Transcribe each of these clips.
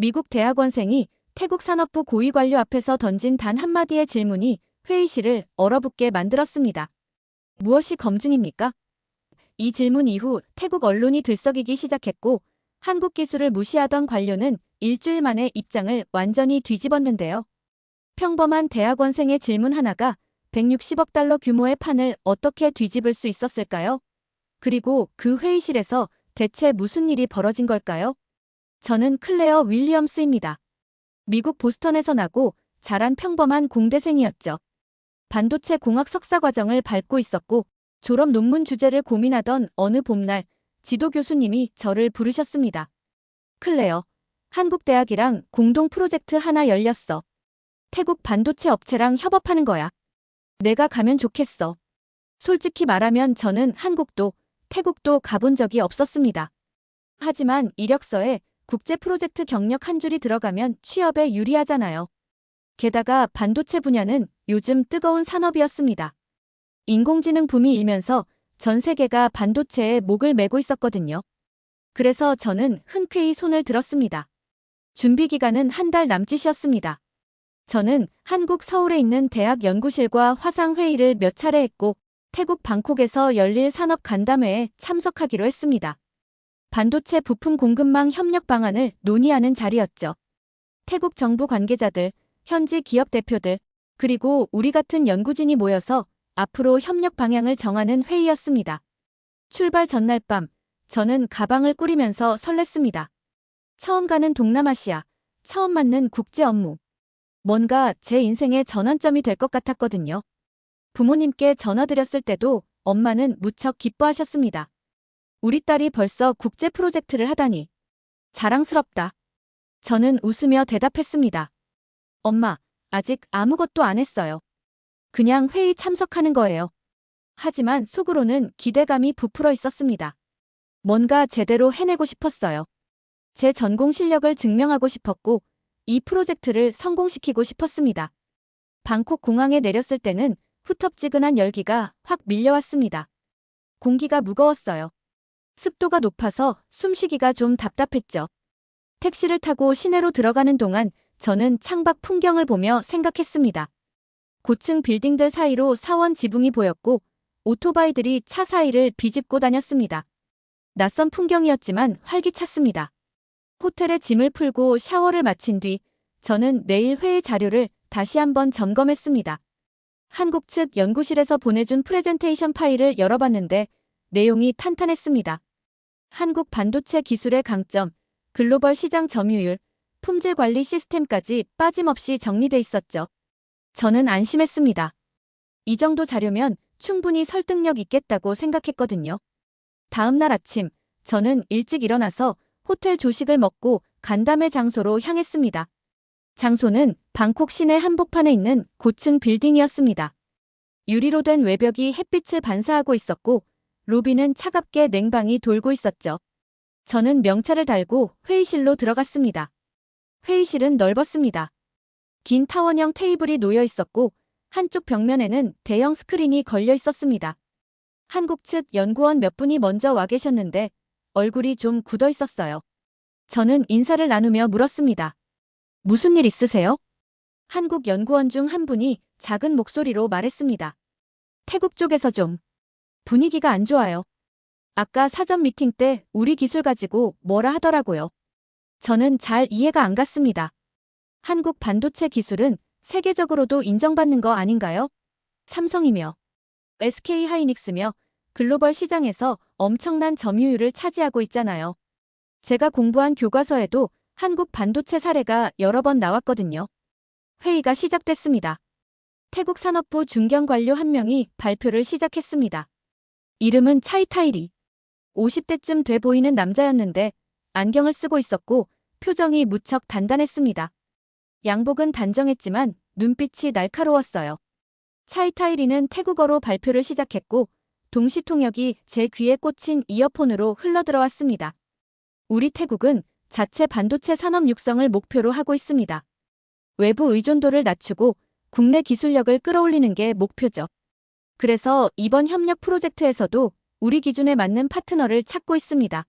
미국 대학원생이 태국 산업부 고위 관료 앞에서 던진 단 한마디의 질문이 회의실을 얼어붙게 만들었습니다. 무엇이 검증입니까? 이 질문 이후 태국 언론이 들썩이기 시작했고 한국 기술을 무시하던 관료는 일주일 만에 입장을 완전히 뒤집었는데요. 평범한 대학원생의 질문 하나가 160억 달러 규모의 판을 어떻게 뒤집을 수 있었을까요? 그리고 그 회의실에서 대체 무슨 일이 벌어진 걸까요? 저는 클레어 윌리엄스입니다. 미국 보스턴에서 나고 자란 평범한 공대생이었죠. 반도체 공학 석사 과정을 밟고 있었고 졸업 논문 주제를 고민하던 어느 봄날 지도 교수님이 저를 부르셨습니다. 클레어, 한국 대학이랑 공동 프로젝트 하나 열렸어. 태국 반도체 업체랑 협업하는 거야. 내가 가면 좋겠어. 솔직히 말하면 저는 한국도 태국도 가본 적이 없었습니다. 하지만 이력서에 국제 프로젝트 경력 한 줄이 들어가면 취업에 유리하잖아요. 게다가 반도체 분야는 요즘 뜨거운 산업이었습니다. 인공지능 붐이 일면서 전 세계가 반도체에 목을 매고 있었거든요. 그래서 저는 흔쾌히 손을 들었습니다. 준비 기간은 한 달 남짓이었습니다. 저는 한국 서울에 있는 대학 연구실과 화상회의를 몇 차례 했고 태국 방콕에서 열릴 산업 간담회에 참석하기로 했습니다. 반도체 부품 공급망 협력 방안을 논의하는 자리였죠. 태국 정부 관계자들, 현지 기업 대표들, 그리고 우리 같은 연구진이 모여서 앞으로 협력 방향을 정하는 회의였습니다. 출발 전날 밤, 저는 가방을 꾸리면서 설렜습니다. 처음 가는 동남아시아, 처음 맡는 국제 업무. 뭔가 제 인생의 전환점이 될 것 같았거든요. 부모님께 전화드렸을 때도 엄마는 무척 기뻐하셨습니다. 우리 딸이 벌써 국제 프로젝트를 하다니. 자랑스럽다. 저는 웃으며 대답했습니다. 엄마, 아직 아무것도 안 했어요. 그냥 회의 참석하는 거예요. 하지만 속으로는 기대감이 부풀어 있었습니다. 뭔가 제대로 해내고 싶었어요. 제 전공 실력을 증명하고 싶었고 이 프로젝트를 성공시키고 싶었습니다. 방콕 공항에 내렸을 때는 후텁지근한 열기가 확 밀려왔습니다. 공기가 무거웠어요. 습도가 높아서 숨쉬기가 좀 답답했죠. 택시를 타고 시내로 들어가는 동안 저는 창밖 풍경을 보며 생각했습니다. 고층 빌딩들 사이로 사원 지붕이 보였고 오토바이들이 차 사이를 비집고 다녔습니다. 낯선 풍경이었지만 활기찼습니다. 호텔에 짐을 풀고 샤워를 마친 뒤 저는 내일 회의 자료를 다시 한번 점검했습니다. 한국 측 연구실에서 보내준 프레젠테이션 파일을 열어봤는데 내용이 탄탄했습니다. 한국 반도체 기술의 강점, 글로벌 시장 점유율, 품질 관리 시스템까지 빠짐없이 정리돼 있었죠. 저는 안심했습니다. 이 정도 자료면 충분히 설득력 있겠다고 생각했거든요. 다음 날 아침, 저는 일찍 일어나서 호텔 조식을 먹고 간담회 장소로 향했습니다. 장소는 방콕 시내 한복판에 있는 고층 빌딩이었습니다. 유리로 된 외벽이 햇빛을 반사하고 있었고 로비는 차갑게 냉방이 돌고 있었죠. 저는 명찰을 달고 회의실로 들어갔습니다. 회의실은 넓었습니다. 긴 타원형 테이블이 놓여 있었고 한쪽 벽면에는 대형 스크린이 걸려 있었습니다. 한국 측 연구원 몇 분이 먼저 와 계셨는데 얼굴이 좀 굳어 있었어요. 저는 인사를 나누며 물었습니다. 무슨 일 있으세요? 한국 연구원 중 한 분이 작은 목소리로 말했습니다. 태국 쪽에서 좀 분위기가 안 좋아요. 아까 사전 미팅 때 우리 기술 가지고 뭐라 하더라고요. 저는 잘 이해가 안 갔습니다. 한국 반도체 기술은 세계적으로도 인정받는 거 아닌가요? 삼성이며 SK 하이닉스며 글로벌 시장에서 엄청난 점유율을 차지하고 있잖아요. 제가 공부한 교과서에도 한국 반도체 사례가 여러 번 나왔거든요. 회의가 시작됐습니다. 태국 산업부 중견 관료 한 명이 발표를 시작했습니다. 이름은 차이타이리. 50대쯤 돼 보이는 남자였는데 안경을 쓰고 있었고 표정이 무척 단단했습니다. 양복은 단정했지만 눈빛이 날카로웠어요. 차이타이리는 태국어로 발표를 시작했고 동시통역이 제 귀에 꽂힌 이어폰으로 흘러들어왔습니다. 우리 태국은 자체 반도체 산업 육성을 목표로 하고 있습니다. 외부 의존도를 낮추고 국내 기술력을 끌어올리는 게 목표죠. 그래서 이번 협력 프로젝트에서도 우리 기준에 맞는 파트너를 찾고 있습니다.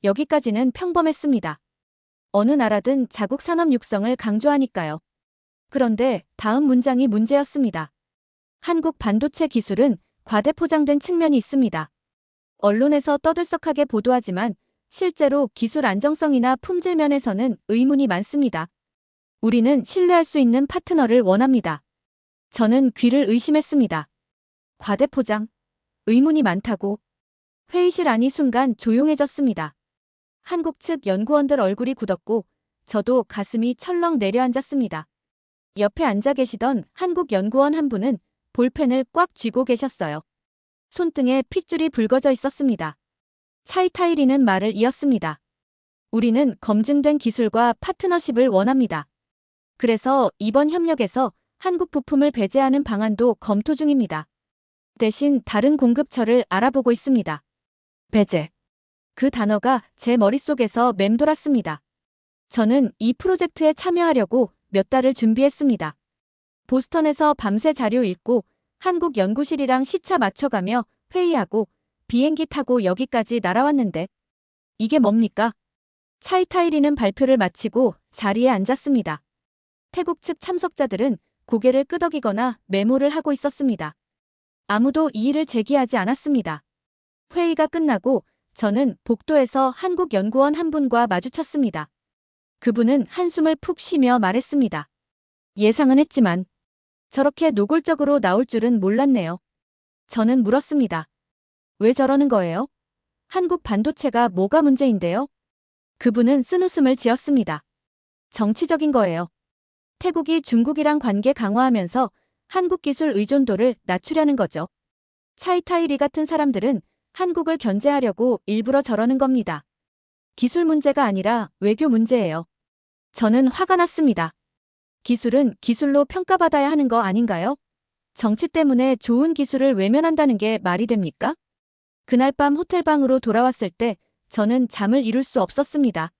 여기까지는 평범했습니다. 어느 나라든 자국 산업 육성을 강조하니까요. 그런데 다음 문장이 문제였습니다. 한국 반도체 기술은 과대포장된 측면이 있습니다. 언론에서 떠들썩하게 보도하지만 실제로 기술 안정성이나 품질 면에서는 의문이 많습니다. 우리는 신뢰할 수 있는 파트너를 원합니다. 저는 귀를 의심했습니다. 과대포장? 의문이 많다고? 회의실 안이 순간 조용해졌습니다. 한국 측 연구원들 얼굴이 굳었고 저도 가슴이 철렁 내려앉았습니다. 옆에 앉아 계시던 한국 연구원 한 분은 볼펜을 꽉 쥐고 계셨어요. 손등에 핏줄이 붉어져 있었습니다. 차이타이리는 말을 이었습니다. 우리는 검증된 기술과 파트너십을 원합니다. 그래서 이번 협력에서 한국 부품을 배제하는 방안도 검토 중입니다. 대신 다른 공급처를 알아보고 있습니다. 배제. 그 단어가 제 머릿속에서 맴돌았습니다. 저는 이 프로젝트에 참여하려고 몇 달을 준비했습니다. 보스턴에서 밤새 자료 읽고 한국 연구실이랑 시차 맞춰가며 회의하고 비행기 타고 여기까지 날아왔는데 이게 뭡니까? 차이타이리는 발표를 마치고 자리에 앉았습니다. 태국 측 참석자들은 고개를 끄덕이거나 메모를 하고 있었습니다. 아무도 이의를 제기하지 않았습니다. 회의가 끝나고 저는 복도에서 한국 연구원 한 분과 마주쳤습니다. 그분은 한숨을 푹 쉬며 말했습니다. 예상은 했지만 저렇게 노골적으로 나올 줄은 몰랐네요. 저는 물었습니다. 왜 저러는 거예요? 한국 반도체가 뭐가 문제인데요? 그분은 쓴웃음을 지었습니다. 정치적인 거예요. 태국이 중국이랑 관계 강화하면서 한국 기술 의존도를 낮추려는 거죠. 차이타이리 같은 사람들은 한국을 견제하려고 일부러 저러는 겁니다. 기술 문제가 아니라 외교 문제예요. 저는 화가 났습니다. 기술은 기술로 평가받아야 하는 거 아닌가요? 정치 때문에 좋은 기술을 외면한다는 게 말이 됩니까? 그날 밤 호텔방으로 돌아왔을 때 저는 잠을 이룰 수 없었습니다.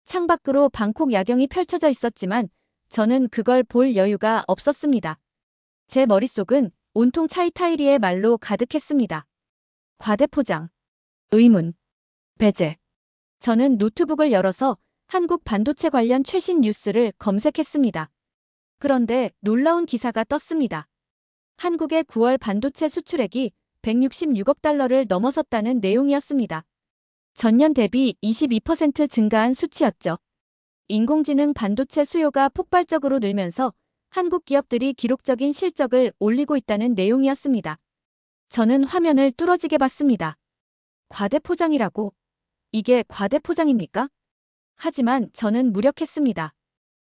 창밖으로 방콕 야경이 펼쳐져 있었지만 저는 그걸 볼 여유가 없었습니다. 제 머릿속은 온통 차이타이리의 말로 가득했습니다. 과대포장, 의문, 배제. 저는 노트북을 열어서 한국 반도체 관련 최신 뉴스를 검색했습니다. 그런데 놀라운 기사가 떴습니다. 한국의 9월 반도체 수출액이 166억 달러를 넘어섰다는 내용이었습니다. 전년 대비 22% 증가한 수치였죠. 인공지능 반도체 수요가 폭발적으로 늘면서 한국 기업들이 기록적인 실적을 올리고 있다는 내용이었습니다. 저는 화면을 뚫어지게 봤습니다. 과대포장이라고? 이게 과대포장입니까? 하지만 저는 무력했습니다.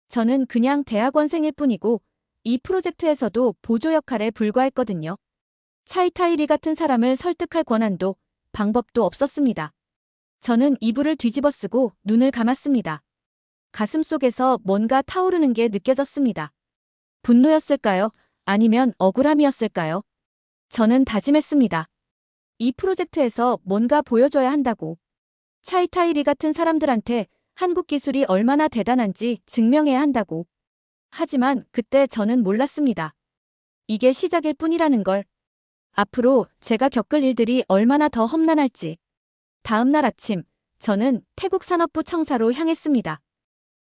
저는 그냥 대학원생일 뿐이고 이 프로젝트에서도 보조 역할에 불과했거든요. 차이타이리 같은 사람을 설득할 권한도 방법도 없었습니다. 저는 이불을 뒤집어 쓰고 눈을 감았습니다. 가슴 속에서 뭔가 타오르는 게 느껴졌습니다. 분노였을까요? 아니면 억울함이었을까요? 저는 다짐했습니다. 이 프로젝트에서 뭔가 보여줘야 한다고. 차이타이리 같은 사람들한테 한국 기술이 얼마나 대단한지 증명해야 한다고. 하지만 그때 저는 몰랐습니다. 이게 시작일 뿐이라는 걸. 앞으로 제가 겪을 일들이 얼마나 더 험난할지. 다음 날 아침, 저는 태국 산업부 청사로 향했습니다.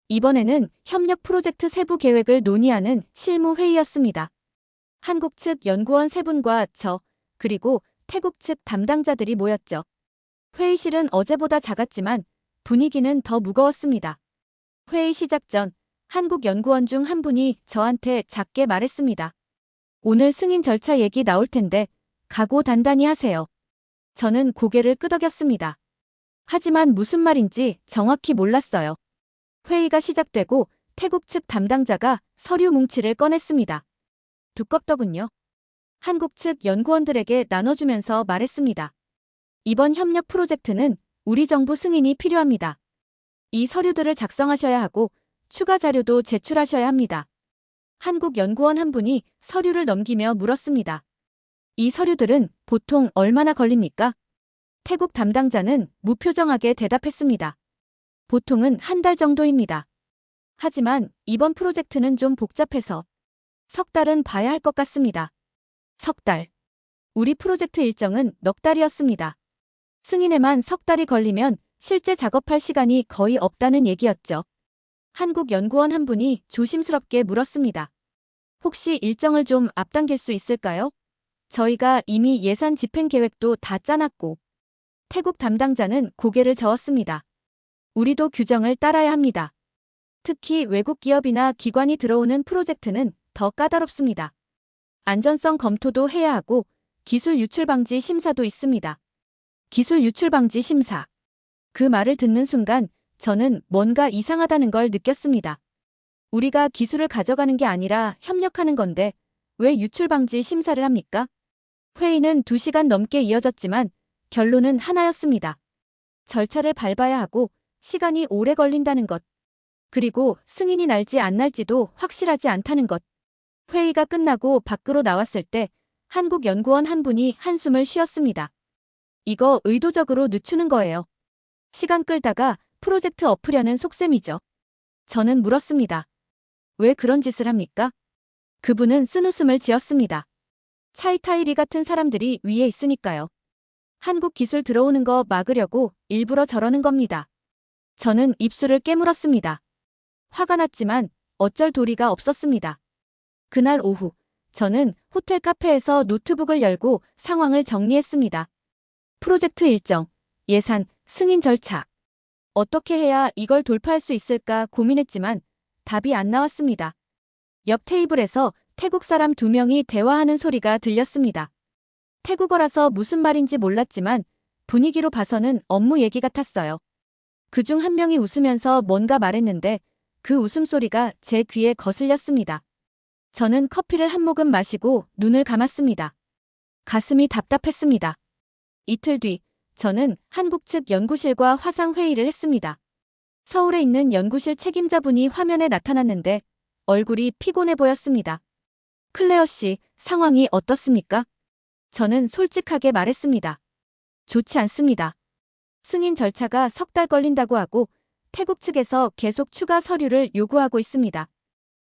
이번에는 협력 프로젝트 세부 계획을 논의하는 실무 회의였습니다. 한국 측 연구원 3분과 저, 그리고 태국 측 담당자들이 모였죠. 회의실은 어제보다 작았지만 분위기는 더 무거웠습니다. 회의 시작 전 한국 연구원 중 한 분이 저한테 작게 말했습니다. 오늘 승인 절차 얘기 나올 텐데 각오 단단히 하세요. 저는 고개를 끄덕였습니다. 하지만 무슨 말인지 정확히 몰랐어요. 회의가 시작되고 태국 측 담당자가 서류 뭉치를 꺼냈습니다. 두껍더군요. 한국 측 연구원들에게 나눠주면서 말했습니다. 이번 협력 프로젝트는 우리 정부 승인이 필요합니다. 이 서류들을 작성하셔야 하고 추가 자료도 제출하셔야 합니다. 한국 연구원 한 분이 서류를 넘기며 물었습니다. 이 서류들은 보통 얼마나 걸립니까? 태국 담당자는 무표정하게 대답했습니다. 보통은 한 달 정도입니다. 하지만 이번 프로젝트는 좀 복잡해서 석 달은 봐야 할 것 같습니다. 석 달. 우리 프로젝트 일정은 넉 달이었습니다. 승인에만 석 달이 걸리면 실제 작업할 시간이 거의 없다는 얘기였죠. 한국 연구원 한 분이 조심스럽게 물었습니다. 혹시 일정을 좀 앞당길 수 있을까요? 저희가 이미 예산 집행 계획도 다 짜놨고. 태국 담당자는 고개를 저었습니다. 우리도 규정을 따라야 합니다. 특히 외국 기업이나 기관이 들어오는 프로젝트는 더 까다롭습니다. 안전성 검토도 해야 하고 기술 유출 방지 심사도 있습니다. 기술 유출 방지 심사. 그 말을 듣는 순간 저는 뭔가 이상하다는 걸 느꼈습니다. 우리가 기술을 가져가는 게 아니라 협력하는 건데 왜 유출 방지 심사를 합니까? 회의는 2시간 넘게 이어졌지만 결론은 하나였습니다. 절차를 밟아야 하고 시간이 오래 걸린다는 것. 그리고 승인이 날지 안 날지도 확실하지 않다는 것. 회의가 끝나고 밖으로 나왔을 때 한국 연구원 한 분이 한숨을 쉬었습니다. 이거 의도적으로 늦추는 거예요. 시간 끌다가 프로젝트 엎으려는 속셈이죠. 저는 물었습니다. 왜 그런 짓을 합니까? 그분은 쓴웃음을 지었습니다. 차이타이리 같은 사람들이 위에 있으니까요. 한국 기술 들어오는 거 막으려고 일부러 저러는 겁니다. 저는 입술을 깨물었습니다. 화가 났지만 어쩔 도리가 없었습니다. 그날 오후, 저는 호텔 카페에서 노트북을 열고 상황을 정리했습니다. 프로젝트 일정, 예산, 승인 절차. 어떻게 해야 이걸 돌파할 수 있을까 고민했지만 답이 안 나왔습니다. 옆 테이블에서 태국 사람 2명이 대화하는 소리가 들렸습니다. 태국어라서 무슨 말인지 몰랐지만 분위기로 봐서는 업무 얘기 같았어요. 그중 한 명이 웃으면서 뭔가 말했는데 그 웃음소리가 제 귀에 거슬렸습니다. 저는 커피를 한 모금 마시고 눈을 감았습니다. 가슴이 답답했습니다. 이틀 뒤, 저는 한국 측 연구실과 화상회의를 했습니다. 서울에 있는 연구실 책임자분이 화면에 나타났는데 얼굴이 피곤해 보였습니다. 클레어 씨, 상황이 어떻습니까? 저는 솔직하게 말했습니다. 좋지 않습니다. 승인 절차가 3달 걸린다고 하고 태국 측에서 계속 추가 서류를 요구하고 있습니다.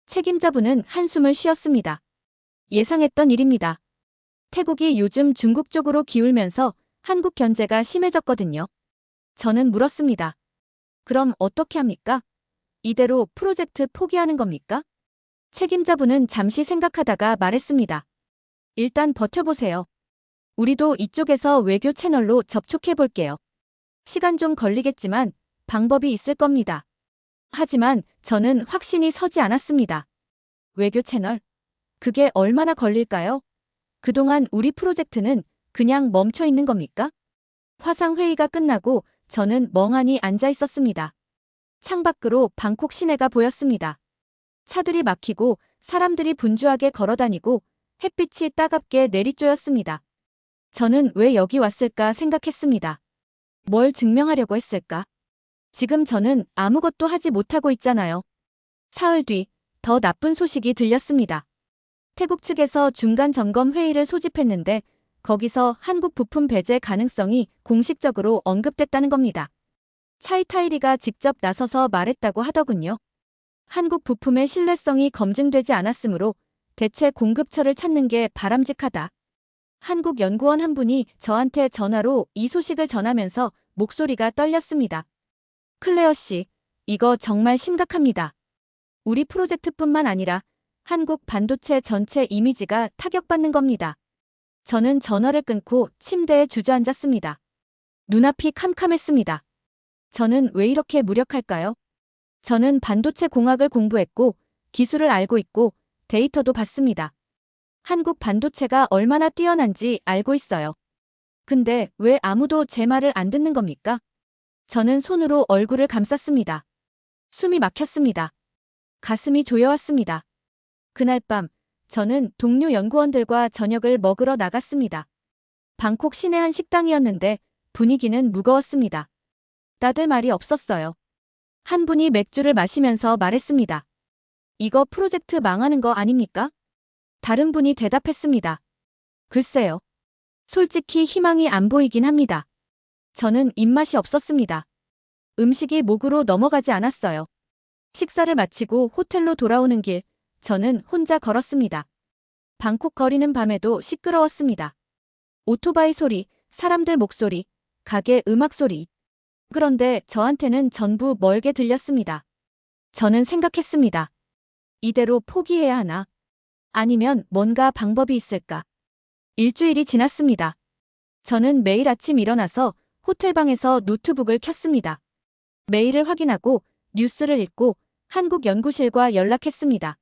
책임자분은 한숨을 쉬었습니다. 예상했던 일입니다. 태국이 요즘 중국 쪽으로 기울면서 한국 견제가 심해졌거든요. 저는 물었습니다. 그럼 어떻게 합니까? 이대로 프로젝트 포기하는 겁니까? 책임자분은 잠시 생각하다가 말했습니다. 일단 버텨보세요. 우리도 이쪽에서 외교 채널로 접촉해 볼게요. 시간 좀 걸리겠지만 방법이 있을 겁니다. 하지만 저는 확신이 서지 않았습니다. 외교 채널? 그게 얼마나 걸릴까요? 그동안 우리 프로젝트는 그냥 멈춰 있는 겁니까? 화상회의가 끝나고 저는 멍하니 앉아 있었습니다. 창밖으로 방콕 시내가 보였습니다. 차들이 막히고 사람들이 분주하게 걸어다니고 햇빛이 따갑게 내리쬐었습니다. 저는 왜 여기 왔을까 생각했습니다. 뭘 증명하려고 했을까? 지금 저는 아무것도 하지 못하고 있잖아요. 사흘 뒤, 더 나쁜 소식이 들렸습니다. 태국 측에서 중간 점검 회의를 소집했는데 거기서 한국 부품 배제 가능성이 공식적으로 언급됐다는 겁니다. 차이타이리가 직접 나서서 말했다고 하더군요. 한국 부품의 신뢰성이 검증되지 않았으므로 대체 공급처를 찾는 게 바람직하다. 한국 연구원 한 분이 저한테 전화로 이 소식을 전하면서 목소리가 떨렸습니다. 클레어 씨, 이거 정말 심각합니다. 우리 프로젝트뿐만 아니라 한국 반도체 전체 이미지가 타격받는 겁니다. 저는 전화를 끊고 침대에 주저앉았습니다. 눈앞이 캄캄했습니다. 저는 왜 이렇게 무력할까요? 저는 반도체 공학을 공부했고 기술을 알고 있고 데이터도 봤습니다. 한국 반도체가 얼마나 뛰어난지 알고 있어요. 근데 왜 아무도 제 말을 안 듣는 겁니까? 저는 손으로 얼굴을 감쌌습니다. 숨이 막혔습니다. 가슴이 조여왔습니다. 그날 밤, 저는 동료 연구원들과 저녁을 먹으러 나갔습니다. 방콕 시내 한 식당이었는데 분위기는 무거웠습니다. 다들 말이 없었어요. 한 분이 맥주를 마시면서 말했습니다. 이거 프로젝트 망하는 거 아닙니까? 다른 분이 대답했습니다. 글쎄요. 솔직히 희망이 안 보이긴 합니다. 저는 입맛이 없었습니다. 음식이 목으로 넘어가지 않았어요. 식사를 마치고 호텔로 돌아오는 길, 저는 혼자 걸었습니다. 방콕 거리는 밤에도 시끄러웠습니다. 오토바이 소리, 사람들 목소리, 가게 음악 소리. 그런데 저한테는 전부 멀게 들렸습니다. 저는 생각했습니다. 이대로 포기해야 하나? 아니면 뭔가 방법이 있을까? 일주일이 지났습니다. 저는 매일 아침 일어나서 호텔방에서 노트북을 켰습니다. 메일을 확인하고 뉴스를 읽고 한국 연구실과 연락했습니다.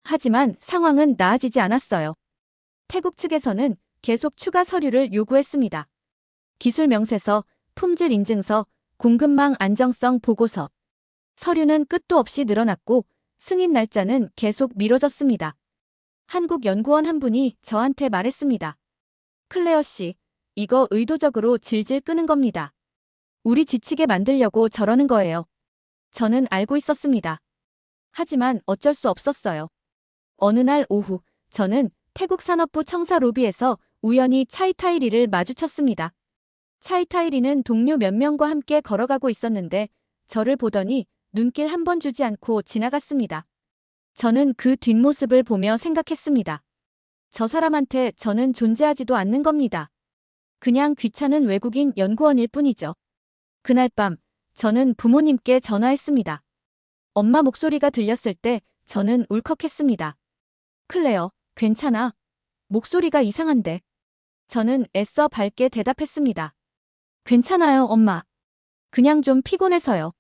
하지만 상황은 나아지지 않았어요. 태국 측에서는 계속 추가 서류를 요구했습니다. 기술 명세서, 품질 인증서, 공급망 안정성 보고서. 서류는 끝도 없이 늘어났고 승인 날짜는 계속 미뤄졌습니다. 한국 연구원 한 분이 저한테 말했습니다. 클레어 씨, 이거 의도적으로 질질 끄는 겁니다. 우리 지치게 만들려고 저러는 거예요. 저는 알고 있었습니다. 하지만 어쩔 수 없었어요. 어느 날 오후, 저는 태국 산업부 청사 로비에서 우연히 차이타이리를 마주쳤습니다. 차이타이리는 동료 몇 명과 함께 걸어가고 있었는데 저를 보더니 눈길 한 번 주지 않고 지나갔습니다. 저는 그 뒷모습을 보며 생각했습니다. 저 사람한테 저는 존재하지도 않는 겁니다. 그냥 귀찮은 외국인 연구원일 뿐이죠. 그날 밤, 저는 부모님께 전화했습니다. 엄마 목소리가 들렸을 때 저는 울컥했습니다. 클레어, 괜찮아. 목소리가 이상한데. 저는 애써 밝게 대답했습니다. 괜찮아요, 엄마. 그냥 좀 피곤해서요.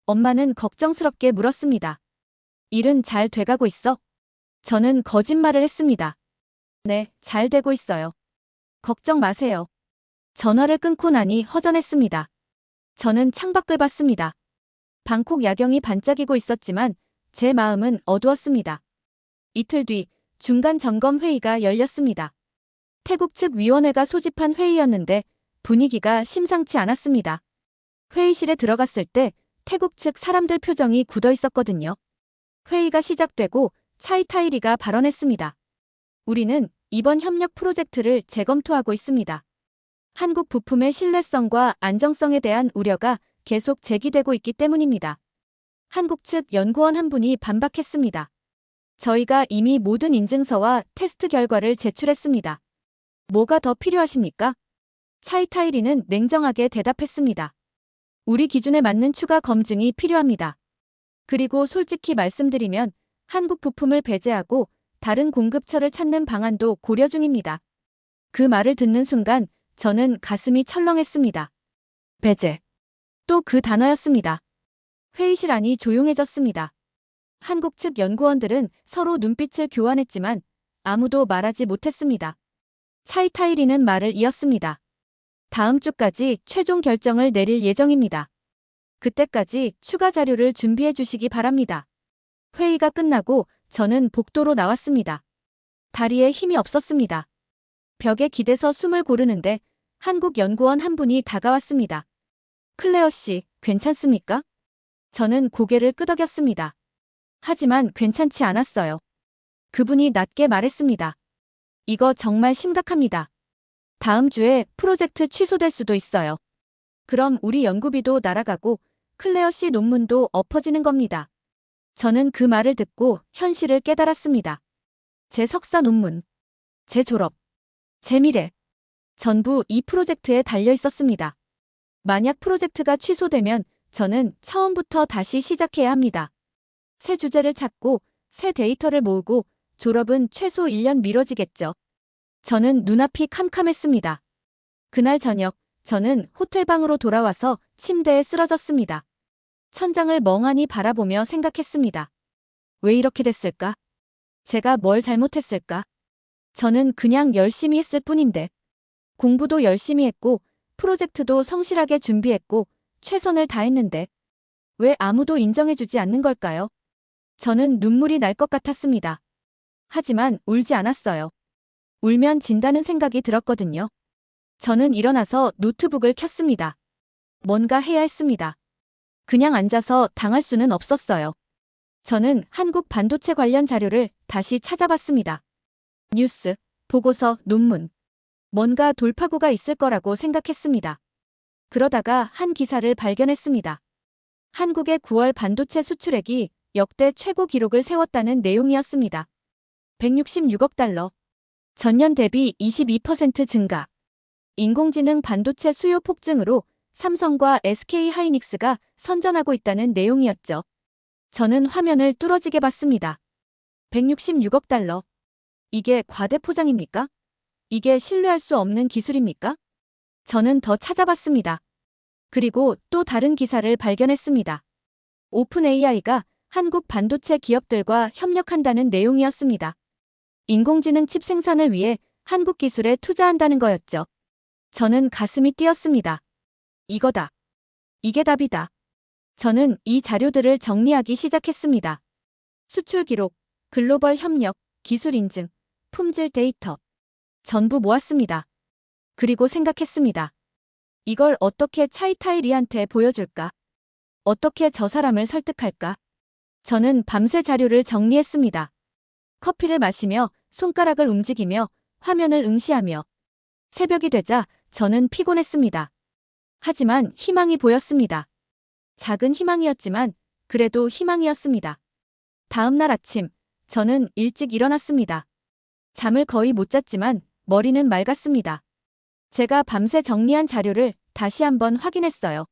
엄마는 걱정스럽게 물었습니다. 일은 잘 돼가고 있어? 저는 거짓말을 했습니다. 네, 잘 되고 있어요. 걱정 마세요. 전화를 끊고 나니 허전했습니다. 저는 창밖을 봤습니다. 방콕 야경이 반짝이고 있었지만 제 마음은 어두웠습니다. 이틀 뒤 중간 점검 회의가 열렸습니다. 태국 측 위원회가 소집한 회의였는데 분위기가 심상치 않았습니다. 회의실에 들어갔을 때 태국 측 사람들 표정이 굳어 있었거든요. 회의가 시작되고 차이타이리가 발언했습니다. 우리는 이번 협력 프로젝트를 재검토하고 있습니다. 한국 부품의 신뢰성과 안정성에 대한 우려가 계속 제기되고 있기 때문입니다. 한국 측 연구원 한 분이 반박했습니다. 저희가 이미 모든 인증서와 테스트 결과를 제출했습니다. 뭐가 더 필요하십니까? 차이타이리는 냉정하게 대답했습니다. 우리 기준에 맞는 추가 검증이 필요합니다. 그리고 솔직히 말씀드리면 한국 부품을 배제하고 다른 공급처를 찾는 방안도 고려 중입니다. 그 말을 듣는 순간 저는 가슴이 철렁했습니다. 배제. 또 그 단어였습니다. 회의실 안이 조용해졌습니다. 한국 측 연구원들은 서로 눈빛을 교환했지만 아무도 말하지 못했습니다. 차이타이리는 말을 이었습니다. 다음 주까지 최종 결정을 내릴 예정입니다. 그때까지 추가 자료를 준비해 주시기 바랍니다. 회의가 끝나고 저는 복도로 나왔습니다. 다리에 힘이 없었습니다. 벽에 기대서 숨을 고르는데 한국 연구원 한 분이 다가왔습니다. 클레어 씨, 괜찮습니까? 저는 고개를 끄덕였습니다. 하지만 괜찮지 않았어요. 그분이 낮게 말했습니다. 이거 정말 심각합니다. 다음 주에 프로젝트 취소될 수도 있어요. 그럼 우리 연구비도 날아가고 클레어 씨 논문도 엎어지는 겁니다. 저는 그 말을 듣고 현실을 깨달았습니다. 제 석사 논문, 제 졸업, 제 미래, 전부 이 프로젝트에 달려 있었습니다. 만약 프로젝트가 취소되면 저는 처음부터 다시 시작해야 합니다. 새 주제를 찾고 새 데이터를 모으고 졸업은 최소 1년 미뤄지겠죠. 저는 눈앞이 캄캄했습니다. 그날 저녁, 저는 호텔방으로 돌아와서 침대에 쓰러졌습니다. 천장을 멍하니 바라보며 생각했습니다. 왜 이렇게 됐을까? 제가 뭘 잘못했을까? 저는 그냥 열심히 했을 뿐인데. 공부도 열심히 했고, 프로젝트도 성실하게 준비했고, 최선을 다했는데. 왜 아무도 인정해주지 않는 걸까요? 저는 눈물이 날 것 같았습니다. 하지만 울지 않았어요. 울면 진다는 생각이 들었거든요. 저는 일어나서 노트북을 켰습니다. 뭔가 해야 했습니다. 그냥 앉아서 당할 수는 없었어요. 저는 한국 반도체 관련 자료를 다시 찾아봤습니다. 뉴스, 보고서, 논문. 뭔가 돌파구가 있을 거라고 생각했습니다. 그러다가 한 기사를 발견했습니다. 한국의 9월 반도체 수출액이 역대 최고 기록을 세웠다는 내용이었습니다. 166억 달러. 전년 대비 22% 증가. 인공지능 반도체 수요 폭증으로 삼성과 SK 하이닉스가 선전하고 있다는 내용이었죠. 저는 화면을 뚫어지게 봤습니다. 166억 달러. 이게 과대포장입니까? 이게 신뢰할 수 없는 기술입니까? 저는 더 찾아봤습니다. 그리고 또 다른 기사를 발견했습니다. 오픈 AI가 한국 반도체 기업들과 협력한다는 내용이었습니다. 인공지능 칩 생산을 위해 한국 기술에 투자한다는 거였죠. 저는 가슴이 뛰었습니다. 이거다. 이게 답이다. 저는 이 자료들을 정리하기 시작했습니다. 수출 기록, 글로벌 협력, 기술 인증, 품질 데이터. 전부 모았습니다. 그리고 생각했습니다. 이걸 어떻게 차이타이 리한테 보여줄까? 어떻게 저 사람을 설득할까? 저는 밤새 자료를 정리했습니다. 커피를 마시며 손가락을 움직이며 화면을 응시하며 새벽이 되자 저는 피곤했습니다. 하지만 희망이 보였습니다. 작은 희망이었지만 그래도 희망이었습니다. 다음 날 아침 저는 일찍 일어났습니다. 잠을 거의 못 잤지만 머리는 맑았습니다. 제가 밤새 정리한 자료를 다시 한번 확인했어요.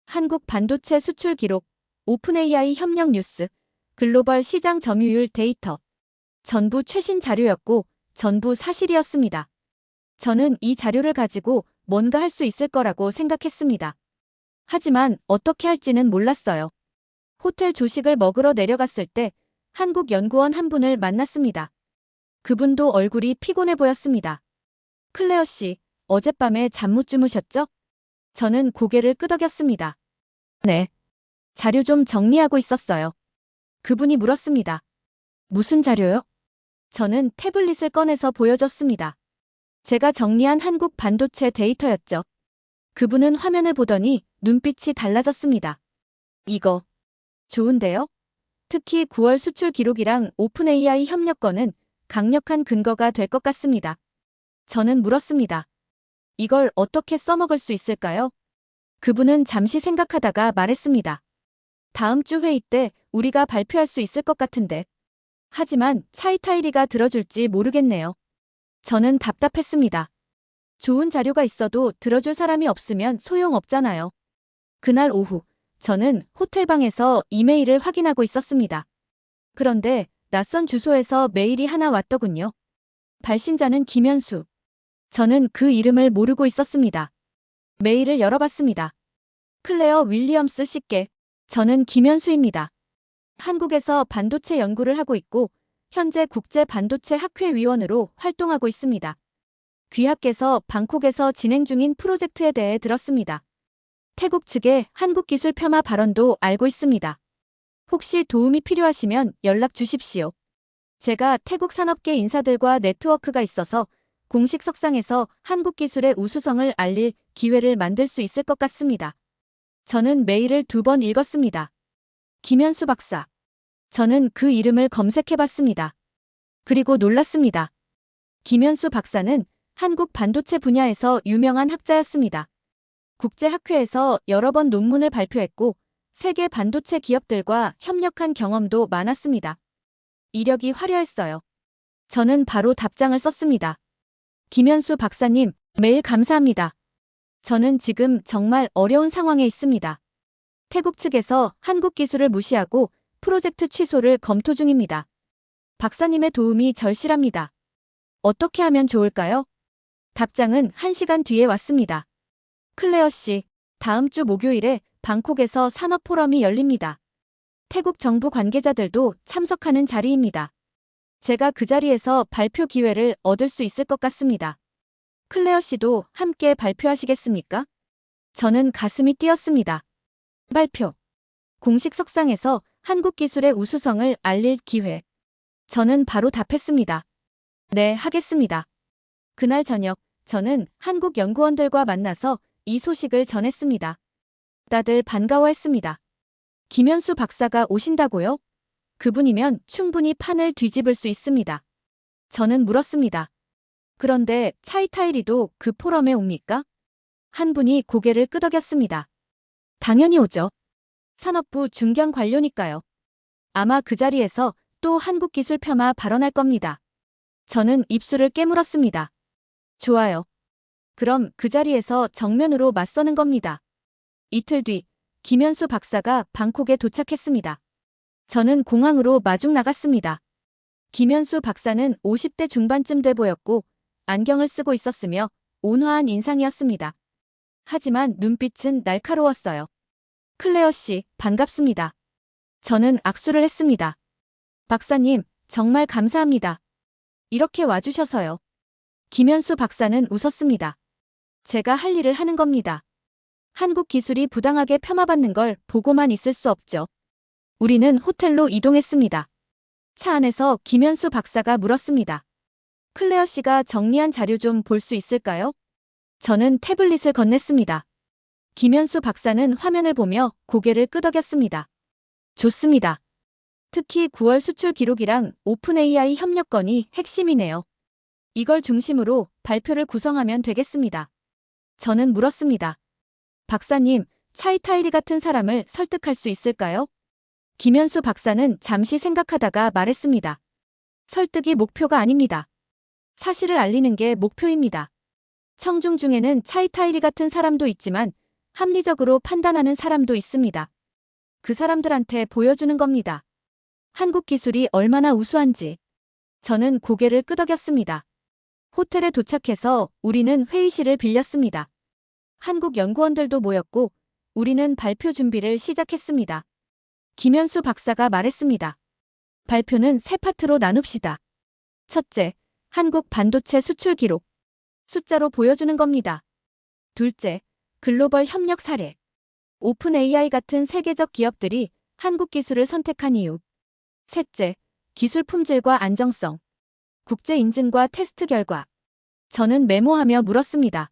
한국 반도체 수출 기록, 오픈 AI 협력 뉴스, 글로벌 시장 점유율 데이터. 전부 최신 자료였고 전부 사실이었습니다. 저는 이 자료를 가지고 뭔가 할 수 있을 거라고 생각했습니다. 하지만 어떻게 할지는 몰랐어요. 호텔 조식을 먹으러 내려갔을 때 한국 연구원 한 분을 만났습니다. 그분도 얼굴이 피곤해 보였습니다. 클레어 씨, 어젯밤에 잠 못 주무셨죠? 저는 고개를 끄덕였습니다. 네. 자료 좀 정리하고 있었어요. 그분이 물었습니다. 무슨 자료요? 저는 태블릿을 꺼내서 보여줬습니다. 제가 정리한 한국 반도체 데이터였죠. 그분은 화면을 보더니 눈빛이 달라졌습니다. 이거 좋은데요? 특히 9월 수출 기록이랑 오픈 AI 협력 건은 강력한 근거가 될 것 같습니다. 저는 물었습니다. 이걸 어떻게 써먹을 수 있을까요? 그분은 잠시 생각하다가 말했습니다. 다음 주 회의 때 우리가 발표할 수 있을 것 같은데. 하지만 차이타이리가 들어줄지 모르겠네요. 저는 답답했습니다. 좋은 자료가 있어도 들어줄 사람이 없으면 소용없잖아요. 그날 오후, 저는 호텔방에서 이메일을 확인하고 있었습니다. 그런데 낯선 주소에서 메일이 하나 왔더군요. 발신자는 김현수. 저는 그 이름을 모르고 있었습니다. 메일을 열어봤습니다. 클레어 윌리엄스 씨께. 저는 김현수입니다. 한국에서 반도체 연구를 하고 있고 현재 국제 반도체 학회 위원으로 활동하고 있습니다. 귀하께서 방콕에서 진행 중인 프로젝트에 대해 들었습니다. 태국 측의 한국 기술 폄하 발언도 알고 있습니다. 혹시 도움이 필요하시면 연락 주십시오. 제가 태국 산업계 인사들과 네트워크가 있어서 공식 석상에서 한국 기술의 우수성을 알릴 기회를 만들 수 있을 것 같습니다. 저는 메일을 2번 읽었습니다. 김현수 박사. 저는 그 이름을 검색해봤습니다. 그리고 놀랐습니다. 김현수 박사는 한국 반도체 분야에서 유명한 학자였습니다. 국제학회에서 여러 번 논문을 발표했고 세계 반도체 기업들과 협력한 경험도 많았습니다. 이력이 화려했어요. 저는 바로 답장을 썼습니다. 김현수 박사님, 메일 감사합니다. 저는 지금 정말 어려운 상황에 있습니다. 태국 측에서 한국 기술을 무시하고 프로젝트 취소를 검토 중입니다. 박사님의 도움이 절실합니다. 어떻게 하면 좋을까요? 답장은 1시간 뒤에 왔습니다. 클레어 씨, 다음 주 목요일에 방콕에서 산업 포럼이 열립니다. 태국 정부 관계자들도 참석하는 자리입니다. 제가 그 자리에서 발표 기회를 얻을 수 있을 것 같습니다. 클레어 씨도 함께 발표하시겠습니까? 저는 가슴이 뛰었습니다. 발표. 공식 석상에서 한국 기술의 우수성을 알릴 기회. 저는 바로 답했습니다. 네, 하겠습니다. 그날 저녁, 저는 한국 연구원들과 만나서 이 소식을 전했습니다. 다들 반가워했습니다. 김현수 박사가 오신다고요? 그분이면 충분히 판을 뒤집을 수 있습니다. 저는 물었습니다. 그런데 차이타이리도 그 포럼에 옵니까? 한 분이 고개를 끄덕였습니다. 당연히 오죠. 산업부 중견 관료니까요. 아마 그 자리에서 또 한국 기술 폄하 발언할 겁니다. 저는 입술을 깨물었습니다. 좋아요. 그럼 그 자리에서 정면으로 맞서는 겁니다. 이틀 뒤, 김현수 박사가 방콕에 도착했습니다. 저는 공항으로 마중 나갔습니다. 김현수 박사는 50대 중반쯤 돼 보였고 안경을 쓰고 있었으며 온화한 인상이었습니다. 하지만 눈빛은 날카로웠어요. 클레어 씨, 반갑습니다. 저는 악수를 했습니다. 박사님, 정말 감사합니다. 이렇게 와주셔서요. 김현수 박사는 웃었습니다. 제가 할 일을 하는 겁니다. 한국 기술이 부당하게 폄하받는 걸 보고만 있을 수 없죠. 우리는 호텔로 이동했습니다. 차 안에서 김현수 박사가 물었습니다. 클레어 씨가 정리한 자료 좀 볼 수 있을까요? 저는 태블릿을 건넸습니다. 김현수 박사는 화면을 보며 고개를 끄덕였습니다. 좋습니다. 특히 9월 수출 기록이랑 오픈 AI 협력 건이 핵심이네요. 이걸 중심으로 발표를 구성하면 되겠습니다. 저는 물었습니다. 박사님, 차이타이리 같은 사람을 설득할 수 있을까요? 김현수 박사는 잠시 생각하다가 말했습니다. 설득이 목표가 아닙니다. 사실을 알리는 게 목표입니다. 청중 중에는 차이타이리 같은 사람도 있지만 합리적으로 판단하는 사람도 있습니다. 그 사람들한테 보여주는 겁니다. 한국 기술이 얼마나 우수한지. 저는 고개를 끄덕였습니다. 호텔에 도착해서 우리는 회의실을 빌렸습니다. 한국 연구원들도 모였고 우리는 발표 준비를 시작했습니다. 김현수 박사가 말했습니다. 발표는 세 파트로 나눕시다. 첫째, 한국 반도체 수출 기록. 숫자로 보여주는 겁니다. 둘째, 글로벌 협력 사례. 오픈 AI 같은 세계적 기업들이 한국 기술을 선택한 이유. 셋째, 기술 품질과 안정성. 국제 인증과 테스트 결과. 저는 메모하며 물었습니다.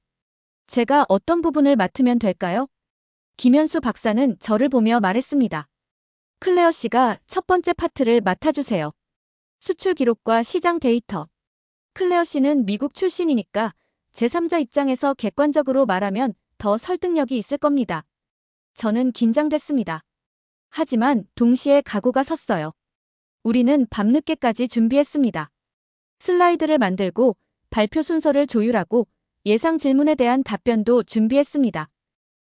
제가 어떤 부분을 맡으면 될까요? 김현수 박사는 저를 보며 말했습니다. 클레어 씨가 첫 번째 파트를 맡아주세요. 수출 기록과 시장 데이터. 클레어 씨는 미국 출신이니까 제3자 입장에서 객관적으로 말하면 더 설득력이 있을 겁니다. 저는 긴장됐습니다. 하지만 동시에 각오가 섰어요. 우리는 밤늦게까지 준비했습니다. 슬라이드를 만들고 발표 순서를 조율하고 예상 질문에 대한 답변도 준비했습니다.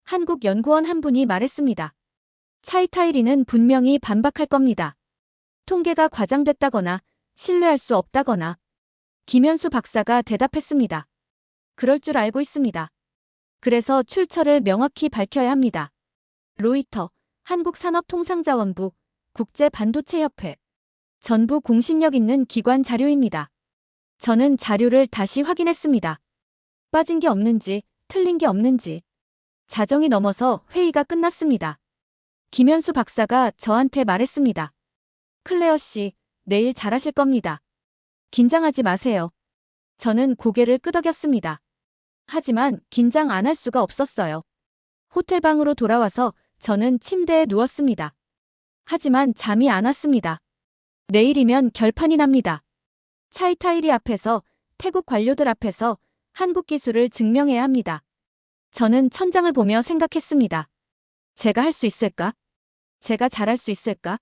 한국 연구원 한 분이 말했습니다. 차이타이리는 분명히 반박할 겁니다. 통계가 과장됐다거나 신뢰할 수 없다거나. 김현수 박사가 대답했습니다. 그럴 줄 알고 있습니다. 그래서 출처를 명확히 밝혀야 합니다. 로이터, 한국산업통상자원부, 국제반도체협회. 전부 공신력 있는 기관 자료입니다. 저는 자료를 다시 확인했습니다. 빠진 게 없는지, 틀린 게 없는지. 자정이 넘어서 회의가 끝났습니다. 김현수 박사가 저한테 말했습니다. 클레어 씨, 내일 잘하실 겁니다. 긴장하지 마세요. 저는 고개를 끄덕였습니다. 하지만 긴장 안 할 수가 없었어요. 호텔 방으로 돌아와서 저는 침대에 누웠습니다. 하지만 잠이 안 왔습니다. 내일이면 결판이 납니다. 차이타이리 앞에서, 태국 관료들 앞에서 한국 기술을 증명해야 합니다. 저는 천장을 보며 생각했습니다. 제가 할 수 있을까? 제가 잘할 수 있을까?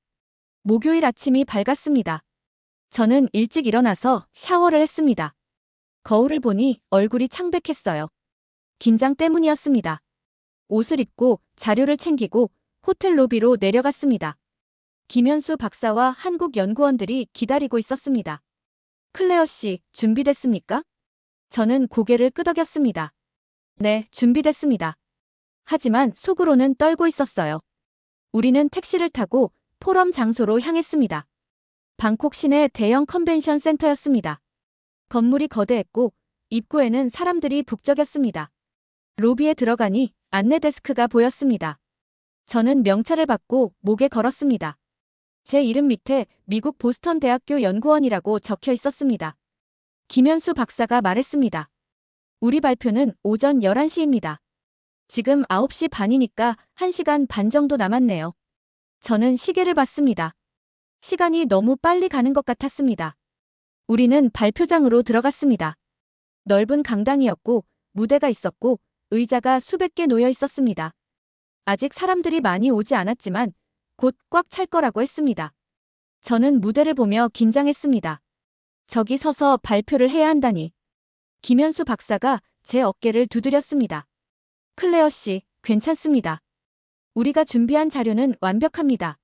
목요일 아침이 밝았습니다. 저는 일찍 일어나서 샤워를 했습니다. 거울을 보니 얼굴이 창백했어요. 긴장 때문이었습니다. 옷을 입고 자료를 챙기고 호텔 로비로 내려갔습니다. 김현수 박사와 한국 연구원들이 기다리고 있었습니다. 클레어 씨, 준비됐습니까? 저는 고개를 끄덕였습니다. 네, 준비됐습니다. 하지만 속으로는 떨고 있었어요. 우리는 택시를 타고 포럼 장소로 향했습니다. 방콕 시내 대형 컨벤션 센터였습니다. 건물이 거대했고 입구에는 사람들이 북적였습니다. 로비에 들어가니 안내 데스크가 보였습니다. 저는 명찰을 받고 목에 걸었습니다. 제 이름 밑에 미국 보스턴 대학교 연구원이라고 적혀 있었습니다. 김현수 박사가 말했습니다. 우리 발표는 오전 11시입니다. 지금 9시 반이니까 1시간 반 정도 남았네요. 저는 시계를 봤습니다. 시간이 너무 빨리 가는 것 같았습니다. 우리는 발표장으로 들어갔습니다. 넓은 강당이었고 무대가 있었고 의자가 수백 개 놓여 있었습니다. 아직 사람들이 많이 오지 않았지만 곧 꽉 찰 거라고 했습니다. 저는 무대를 보며 긴장했습니다. 저기 서서 발표를 해야 한다니. 김현수 박사가 제 어깨를 두드렸습니다. 클레어 씨, 괜찮습니다. 우리가 준비한 자료는 완벽합니다.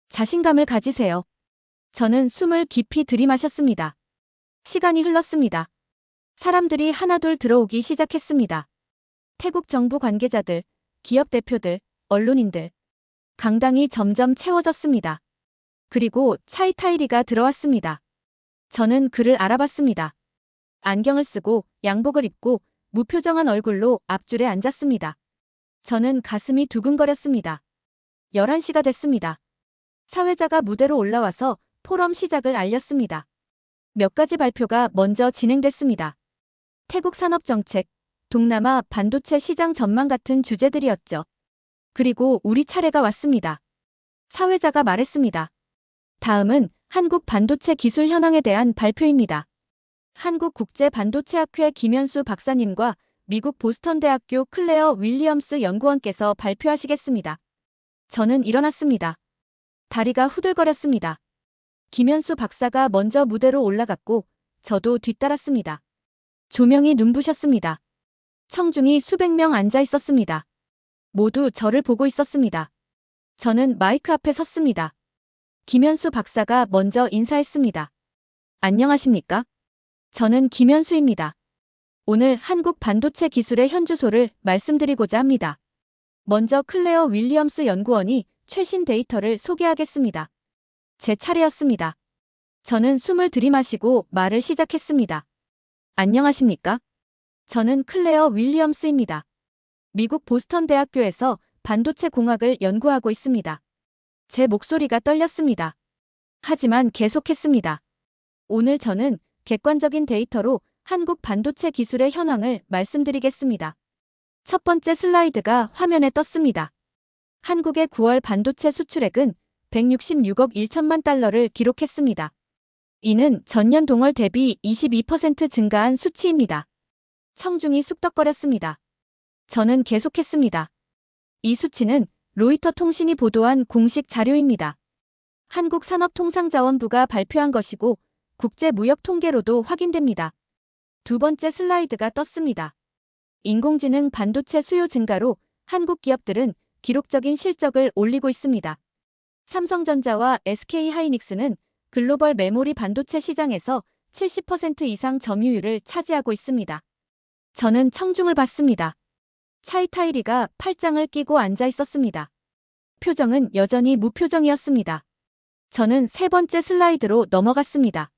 자신감을 가지세요. 저는 숨을 깊이 들이마셨습니다. 시간이 흘렀습니다. 사람들이 하나둘 들어오기 시작했습니다. 태국 정부 관계자들, 기업 대표들, 언론인들. 강당이 점점 채워졌습니다. 그리고 차이타이리가 들어왔습니다. 저는 그를 알아봤습니다. 안경을 쓰고 양복을 입고 무표정한 얼굴로 앞줄에 앉았습니다. 저는 가슴이 두근거렸습니다. 11시가 됐습니다. 사회자가 무대로 올라와서 포럼 시작을 알렸습니다. 몇 가지 발표가 먼저 진행됐습니다. 태국 산업정책, 동남아 반도체 시장 전망 같은 주제들이었죠. 그리고 우리 차례가 왔습니다. 사회자가 말했습니다. 다음은 한국 반도체 기술 현황에 대한 발표입니다. 한국국제반도체학회 김현수 박사님과 미국 보스턴대학교 클레어 윌리엄스 연구원께서 발표하시겠습니다. 저는 일어났습니다. 다리가 후들거렸습니다. 김현수 박사가 먼저 무대로 올라갔고 저도 뒤따랐습니다. 조명이 눈부셨습니다. 청중이 수백 명 앉아 있었습니다. 모두 저를 보고 있었습니다. 저는 마이크 앞에 섰습니다. 김현수 박사가 먼저 인사했습니다. 안녕하십니까? 저는 김현수입니다. 오늘 한국 반도체 기술의 현주소를 말씀드리고자 합니다. 먼저 클레어 윌리엄스 연구원이 최신 데이터를 소개하겠습니다. 제 차례였습니다. 저는 숨을 들이마시고 말을 시작했습니다. 안녕하십니까? 저는 클레어 윌리엄스입니다. 미국 보스턴 대학교에서 반도체 공학을 연구하고 있습니다. 제 목소리가 떨렸습니다. 하지만 계속했습니다. 오늘 저는 객관적인 데이터로 한국 반도체 기술의 현황을 말씀드리겠습니다. 첫 번째 슬라이드가 화면에 떴습니다. 한국의 9월 반도체 수출액은 166억 1천만 달러를 기록했습니다. 이는 전년 동월 대비 22% 증가한 수치입니다. 청중이 쑥덕거렸습니다. 저는 계속했습니다. 이 수치는 로이터 통신이 보도한 공식 자료입니다. 한국산업통상자원부가 발표한 것이고 국제무역통계로도 확인됩니다. 두 번째 슬라이드가 떴습니다. 인공지능 반도체 수요 증가로 한국 기업들은 기록적인 실적을 올리고 있습니다. 삼성전자와 SK하이닉스는 글로벌 메모리 반도체 시장에서 70% 이상 점유율을 차지하고 있습니다. 저는 청중을 봤습니다. 차이타이리가 팔짱을 끼고 앉아 있었습니다. 표정은 여전히 무표정이었습니다. 저는 세 번째 슬라이드로 넘어갔습니다.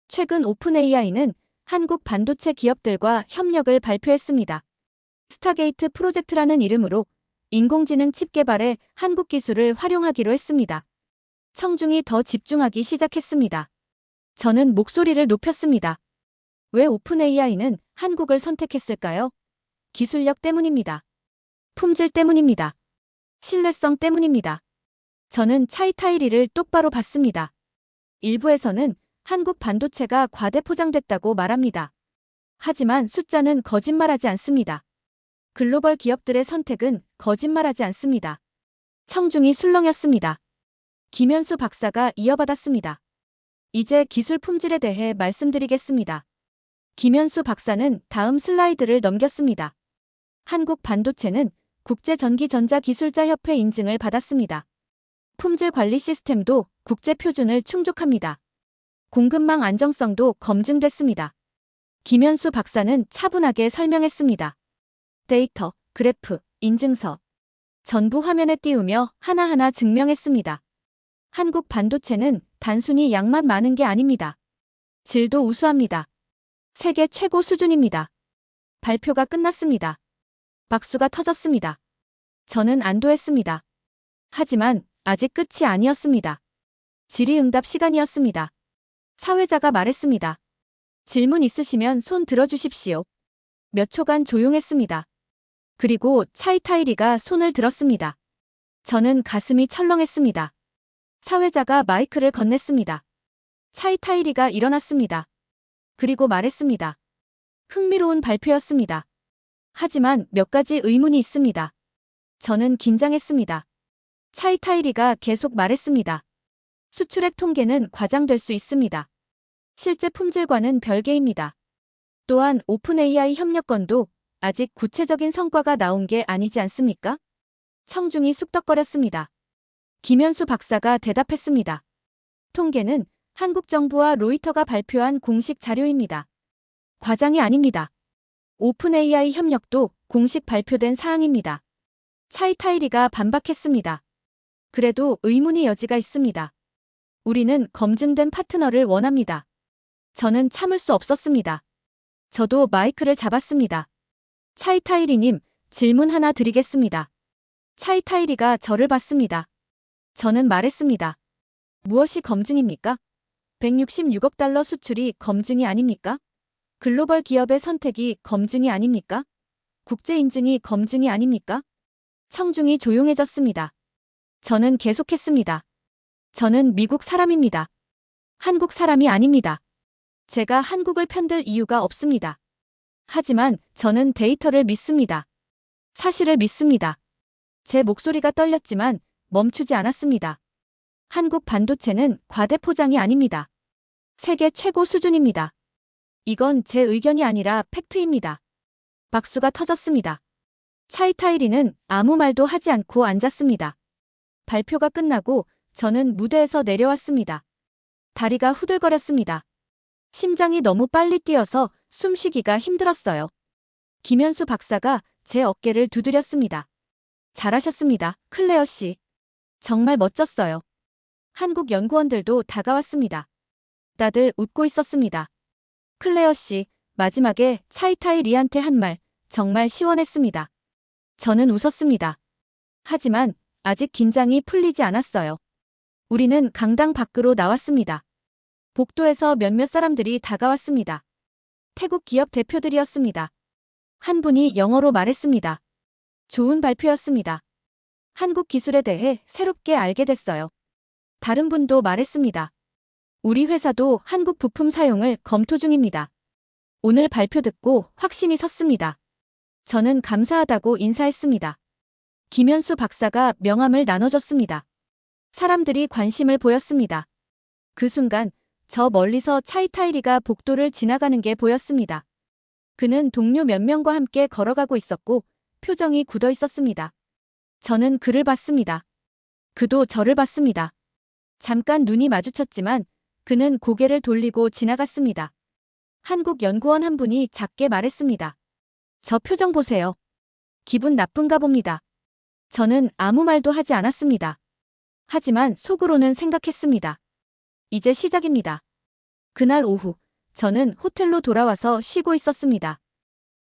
최근 오픈AI는 한국 반도체 기업들과 협력을 발표했습니다. 스타게이트 프로젝트라는 이름으로 인공지능 칩 개발에 한국 기술을 활용하기로 했습니다. 청중이 더 집중하기 시작했습니다. 저는 목소리를 높였습니다. 왜 오픈AI는 한국을 선택했을까요? 기술력 때문입니다. 품질 때문입니다. 신뢰성 때문입니다. 저는 차이타이리를 똑바로 봤습니다. 일부에서는 한국 반도체가 과대 포장됐다고 말합니다. 하지만 숫자는 거짓말하지 않습니다. 글로벌 기업들의 선택은 거짓말하지 않습니다. 청중이 술렁였습니다. 김현수 박사가 이어받았습니다. 이제 기술 품질에 대해 말씀드리겠습니다. 김현수 박사는 다음 슬라이드를 넘겼습니다. 한국 반도체는 국제전기전자기술자협회 인증을 받았습니다. 품질 관리 시스템도 국제 표준을 충족합니다. 공급망 안정성도 검증됐습니다. 김현수 박사는 차분하게 설명했습니다. 데이터, 그래프, 인증서. 전부 화면에 띄우며 하나하나 증명했습니다. 한국 반도체는 단순히 양만 많은 게 아닙니다. 질도 우수합니다. 세계 최고 수준입니다. 발표가 끝났습니다. 박수가 터졌습니다. 저는 안도했습니다. 하지만 아직 끝이 아니었습니다. 질의응답 시간이었습니다. 사회자가 말했습니다. 질문 있으시면 손 들어주십시오. 몇 초간 조용했습니다. 그리고 차이타이리가 손을 들었습니다. 저는 가슴이 철렁했습니다. 사회자가 마이크를 건넸습니다. 차이타이리가 일어났습니다. 그리고 말했습니다. 흥미로운 발표였습니다. 하지만 몇 가지 의문이 있습니다. 저는 긴장했습니다. 차이타이리가 계속 말했습니다. 수출액 통계는 과장될 수 있습니다. 실제 품질과는 별개입니다. 또한 오픈AI 협력건도 아직 구체적인 성과가 나온 게 아니지 않습니까? 청중이 쑥덕거렸습니다. 김현수 박사가 대답했습니다. 통계는 한국 정부와 로이터가 발표한 공식 자료입니다. 과장이 아닙니다. 오픈 AI 협력도 공식 발표된 사항입니다. 차이 타이리가 반박했습니다. 그래도 의문의 여지가 있습니다. 우리는 검증된 파트너를 원합니다. 저는 참을 수 없었습니다. 저도 마이크를 잡았습니다. 차이 타이리님, 질문 하나 드리겠습니다. 차이 타이리가 저를 봤습니다. 저는 말했습니다. 무엇이 검증입니까? 166억 달러 수출이 검증이 아닙니까? 글로벌 기업의 선택이 검증이 아닙니까? 국제 인증이 검증이 아닙니까? 청중이 조용해졌습니다. 저는 계속했습니다. 저는 미국 사람입니다. 한국 사람이 아닙니다. 제가 한국을 편들 이유가 없습니다. 하지만 저는 데이터를 믿습니다. 사실을 믿습니다. 제 목소리가 떨렸지만 멈추지 않았습니다. 한국 반도체는 과대포장이 아닙니다. 세계 최고 수준입니다. 이건 제 의견이 아니라 팩트입니다. 박수가 터졌습니다. 차이 타이리는 아무 말도 하지 않고 앉았습니다. 발표가 끝나고 저는 무대에서 내려왔습니다. 다리가 후들거렸습니다. 심장이 너무 빨리 뛰어서 숨쉬기가 힘들었어요. 김현수 박사가 제 어깨를 두드렸습니다. 잘하셨습니다, 클레어 씨. 정말 멋졌어요. 한국 연구원들도 다가왔습니다. 다들 웃고 있었습니다. 클레어 씨, 마지막에 차이타이 리한테 한 말, 정말 시원했습니다. 저는 웃었습니다. 하지만 아직 긴장이 풀리지 않았어요. 우리는 강당 밖으로 나왔습니다. 복도에서 몇몇 사람들이 다가왔습니다. 태국 기업 대표들이었습니다. 한 분이 영어로 말했습니다. 좋은 발표였습니다. 한국 기술에 대해 새롭게 알게 됐어요. 다른 분도 말했습니다. 우리 회사도 한국 부품 사용을 검토 중입니다. 오늘 발표 듣고 확신이 섰습니다. 저는 감사하다고 인사했습니다. 김현수 박사가 명함을 나눠줬습니다. 사람들이 관심을 보였습니다. 그 순간 저 멀리서 차이타이리가 복도를 지나가는 게 보였습니다. 그는 동료 몇 명과 함께 걸어가고 있었고 표정이 굳어 있었습니다. 저는 그를 봤습니다. 그도 저를 봤습니다. 잠깐 눈이 마주쳤지만 그는 고개를 돌리고 지나갔습니다. 한국 연구원 한 분이 작게 말했습니다. 저 표정 보세요. 기분 나쁜가 봅니다. 저는 아무 말도 하지 않았습니다. 하지만 속으로는 생각했습니다. 이제 시작입니다. 그날 오후, 저는 호텔로 돌아와서 쉬고 있었습니다.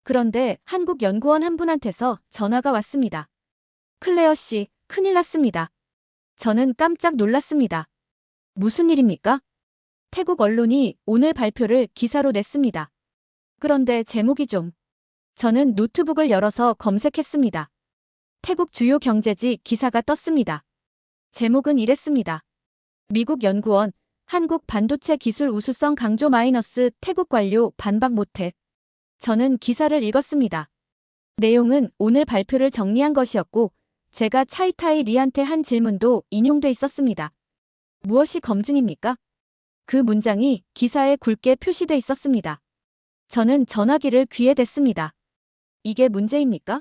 그런데 한국 연구원 한 분한테서 전화가 왔습니다. 클레어 씨, 큰일 났습니다. 저는 깜짝 놀랐습니다. 무슨 일입니까? 태국 언론이 오늘 발표를 기사로 냈습니다. 그런데 제목이 좀... 저는 노트북을 열어서 검색했습니다. 태국 주요 경제지 기사가 떴습니다. 제목은 이랬습니다. 미국 연구원, 한국 반도체 기술 우수성 강조 마이너스 태국 관료 반박 못해. 저는 기사를 읽었습니다. 내용은 오늘 발표를 정리한 것이었고 제가 차이타이 리한테 한 질문도 인용돼 있었습니다. 무엇이 검증입니까? 그 문장이 기사에 굵게 표시돼 있었습니다. 저는 전화기를 귀에 댔습니다. 이게 문제입니까?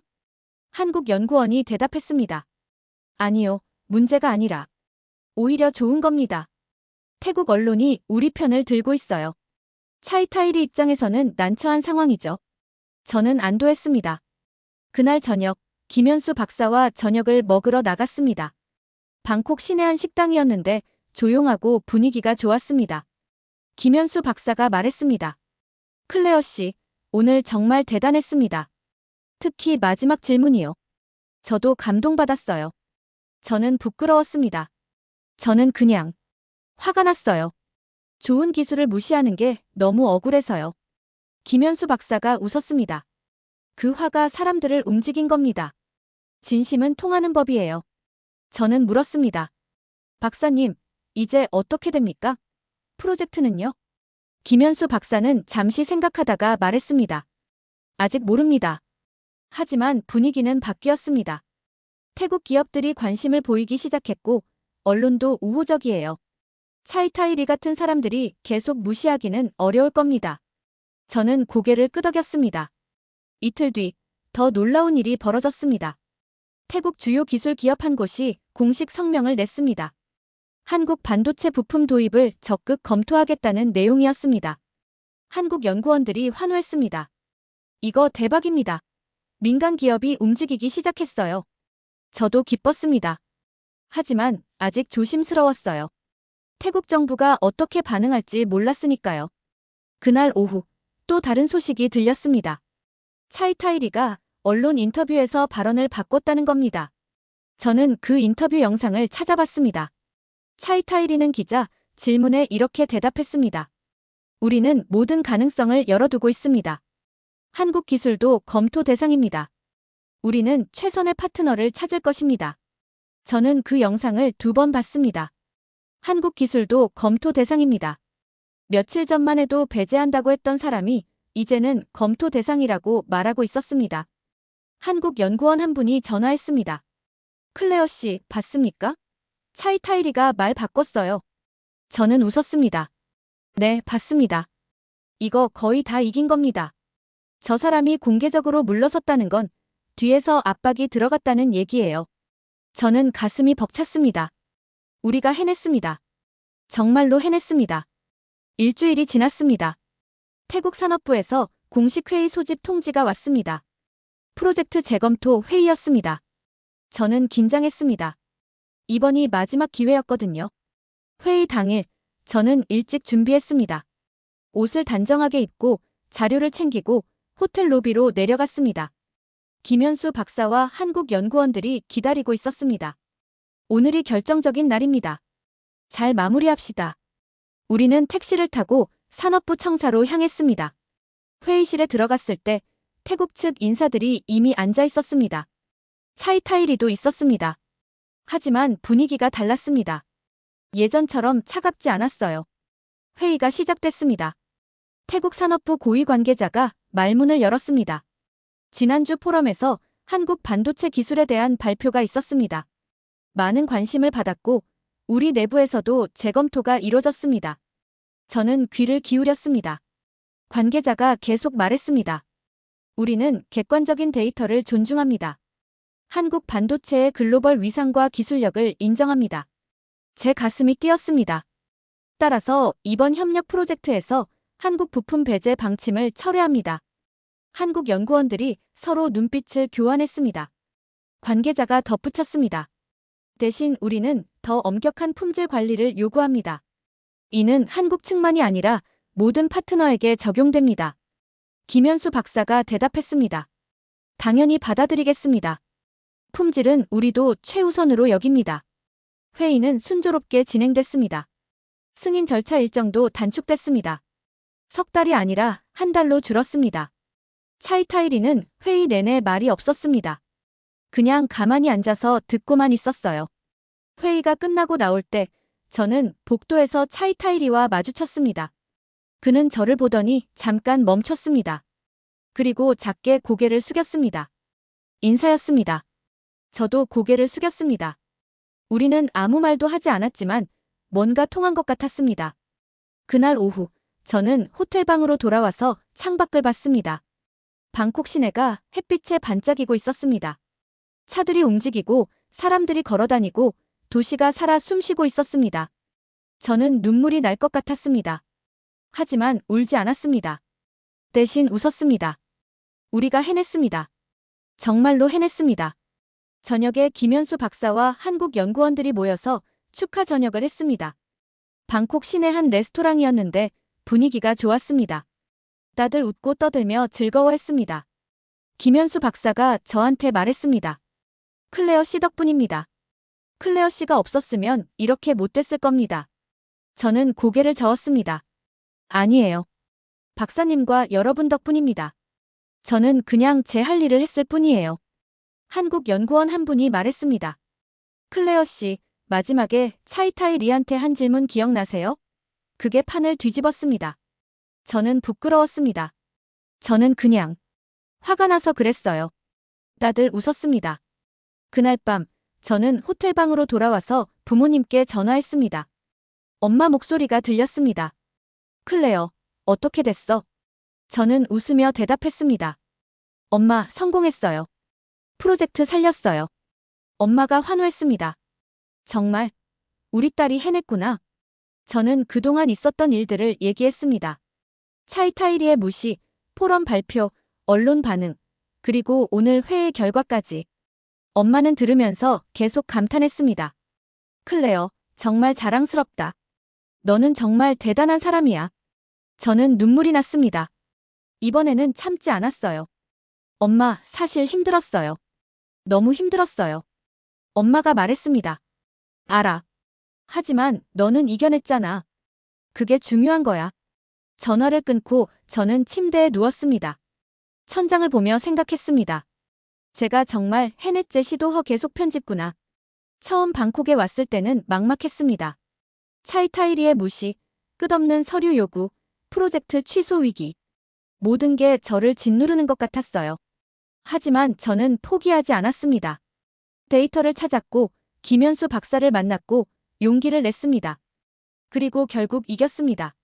한국 연구원이 대답했습니다. 아니요, 문제가 아니라 오히려 좋은 겁니다. 태국 언론이 우리 편을 들고 있어요. 차이타이리 입장에서는 난처한 상황이죠. 저는 안도했습니다. 그날 저녁, 김현수 박사와 저녁을 먹으러 나갔습니다. 방콕 시내 한 식당이었는데 조용하고 분위기가 좋았습니다. 김현수 박사가 말했습니다. 클레어 씨, 오늘 정말 대단했습니다. 특히 마지막 질문이요. 저도 감동받았어요. 저는 부끄러웠습니다. 저는 그냥 화가 났어요. 좋은 기술을 무시하는 게 너무 억울해서요. 김현수 박사가 웃었습니다. 그 화가 사람들을 움직인 겁니다. 진심은 통하는 법이에요. 저는 물었습니다. 박사님, 이제 어떻게 됩니까? 프로젝트는요? 김현수 박사는 잠시 생각하다가 말했습니다. 아직 모릅니다. 하지만 분위기는 바뀌었습니다. 태국 기업들이 관심을 보이기 시작했고 언론도 우호적이에요. 차이타이리 같은 사람들이 계속 무시하기는 어려울 겁니다. 저는 고개를 끄덕였습니다. 이틀 뒤 더 놀라운 일이 벌어졌습니다. 태국 주요 기술 기업 한 곳이 공식 성명을 냈습니다. 한국 반도체 부품 도입을 적극 검토하겠다는 내용이었습니다. 한국 연구원들이 환호했습니다. 이거 대박입니다. 민간 기업이 움직이기 시작했어요. 저도 기뻤습니다. 하지만 아직 조심스러웠어요. 태국 정부가 어떻게 반응할지 몰랐으니까요. 그날 오후 또 다른 소식이 들렸습니다. 차이타이리가 언론 인터뷰에서 발언을 바꿨다는 겁니다. 저는 그 인터뷰 영상을 찾아봤습니다. 차이타이리는 기자 질문에 이렇게 대답했습니다. 우리는 모든 가능성을 열어두고 있습니다. 한국 기술도 검토 대상입니다. 우리는 최선의 파트너를 찾을 것입니다. 저는 그 영상을 2번 봤습니다. 한국 기술도 검토 대상입니다. 며칠 전만 해도 배제한다고 했던 사람이 이제는 검토 대상이라고 말하고 있었습니다. 한국 연구원 한 분이 전화했습니다. 클레어 씨, 봤습니까? 차이타이리가 말 바꿨어요. 저는 웃었습니다. 네, 봤습니다. 이거 거의 다 이긴 겁니다. 저 사람이 공개적으로 물러섰다는 건 뒤에서 압박이 들어갔다는 얘기예요. 저는 가슴이 벅찼습니다. 우리가 해냈습니다. 정말로 해냈습니다. 일주일이 지났습니다. 태국 산업부에서 공식 회의 소집 통지가 왔습니다. 프로젝트 재검토 회의였습니다. 저는 긴장했습니다. 이번이 마지막 기회였거든요. 회의 당일, 저는 일찍 준비했습니다. 옷을 단정하게 입고 자료를 챙기고 호텔 로비로 내려갔습니다. 김현수 박사와 한국 연구원들이 기다리고 있었습니다. 오늘이 결정적인 날입니다. 잘 마무리합시다. 우리는 택시를 타고 산업부 청사로 향했습니다. 회의실에 들어갔을 때 태국 측 인사들이 이미 앉아 있었습니다. 차이타이리도 있었습니다. 하지만 분위기가 달랐습니다. 예전처럼 차갑지 않았어요. 회의가 시작됐습니다. 태국 산업부 고위 관계자가 말문을 열었습니다. 지난주 포럼에서 한국 반도체 기술에 대한 발표가 있었습니다. 많은 관심을 받았고 우리 내부에서도 재검토가 이뤄졌습니다. 저는 귀를 기울였습니다. 관계자가 계속 말했습니다. 우리는 객관적인 데이터를 존중합니다. 한국 반도체의 글로벌 위상과 기술력을 인정합니다. 제 가슴이 뛰었습니다. 따라서 이번 협력 프로젝트에서 한국 부품 배제 방침을 철회합니다. 한국 연구원들이 서로 눈빛을 교환했습니다. 관계자가 덧붙였습니다. 대신 우리는 더 엄격한 품질 관리를 요구합니다. 이는 한국 측만이 아니라 모든 파트너에게 적용됩니다. 김현수 박사가 대답했습니다. 당연히 받아들이겠습니다. 품질은 우리도 최우선으로 여깁니다. 회의는 순조롭게 진행됐습니다. 승인 절차 일정도 단축됐습니다. 석 달이 아니라 한 달로 줄었습니다. 차이타이리는 회의 내내 말이 없었습니다. 그냥 가만히 앉아서 듣고만 있었어요. 회의가 끝나고 나올 때 저는 복도에서 차이타이리와 마주쳤습니다. 그는 저를 보더니 잠깐 멈췄습니다. 그리고 작게 고개를 숙였습니다. 인사였습니다. 저도 고개를 숙였습니다. 우리는 아무 말도 하지 않았지만 뭔가 통한 것 같았습니다. 그날 오후 저는 호텔방으로 돌아와서 창밖을 봤습니다. 방콕 시내가 햇빛에 반짝이고 있었습니다. 차들이 움직이고 사람들이 걸어다니고 도시가 살아 숨쉬고 있었습니다. 저는 눈물이 날 것 같았습니다. 하지만 울지 않았습니다. 대신 웃었습니다. 우리가 해냈습니다. 정말로 해냈습니다. 저녁에 김현수 박사와 한국 연구원들이 모여서 축하 저녁을 했습니다. 방콕 시내 한 레스토랑이었는데 분위기가 좋았습니다. 다들 웃고 떠들며 즐거워했습니다. 김현수 박사가 저한테 말했습니다. 클레어 씨 덕분입니다. 클레어 씨가 없었으면 이렇게 못 됐을 겁니다. 저는 고개를 저었습니다. 아니에요. 박사님과 여러분 덕분입니다. 저는 그냥 제 할 일을 했을 뿐이에요. 한국 연구원 한 분이 말했습니다. 클레어 씨, 마지막에 차이타이 리한테 한 질문 기억나세요? 그게 판을 뒤집었습니다. 저는 부끄러웠습니다. 저는 그냥 화가 나서 그랬어요. 다들 웃었습니다. 그날 밤 저는 호텔방으로 돌아와서 부모님께 전화했습니다. 엄마 목소리가 들렸습니다. 클레어, 어떻게 됐어? 저는 웃으며 대답했습니다. 엄마, 성공했어요. 프로젝트 살렸어요. 엄마가 환호했습니다. 정말 우리 딸이 해냈구나. 저는 그동안 있었던 일들을 얘기했습니다. 차이타이리의 무시, 포럼 발표, 언론 반응, 그리고 오늘 회의 결과까지. 엄마는 들으면서 계속 감탄했습니다. 클레어, 정말 자랑스럽다. 너는 정말 대단한 사람이야. 저는 눈물이 났습니다. 이번에는 참지 않았어요. 엄마, 사실 힘들었어요. 너무 힘들었어요. 엄마가 말했습니다. 알아. 하지만 너는 이겨냈잖아. 그게 중요한 거야. 전화를 끊고 저는 침대에 누웠습니다. 천장을 보며 생각했습니다. 제가 정말 해냈제 시도허 계속 편집구나. 처음 방콕에 왔을 때는 막막했습니다. 차이타이리의 무시, 끝없는 서류 요구, 프로젝트 취소 위기. 모든 게 저를 짓누르는 것 같았어요. 하지만 저는 포기하지 않았습니다. 데이터를 찾았고 김현수 박사를 만났고 용기를 냈습니다. 그리고 결국 이겼습니다.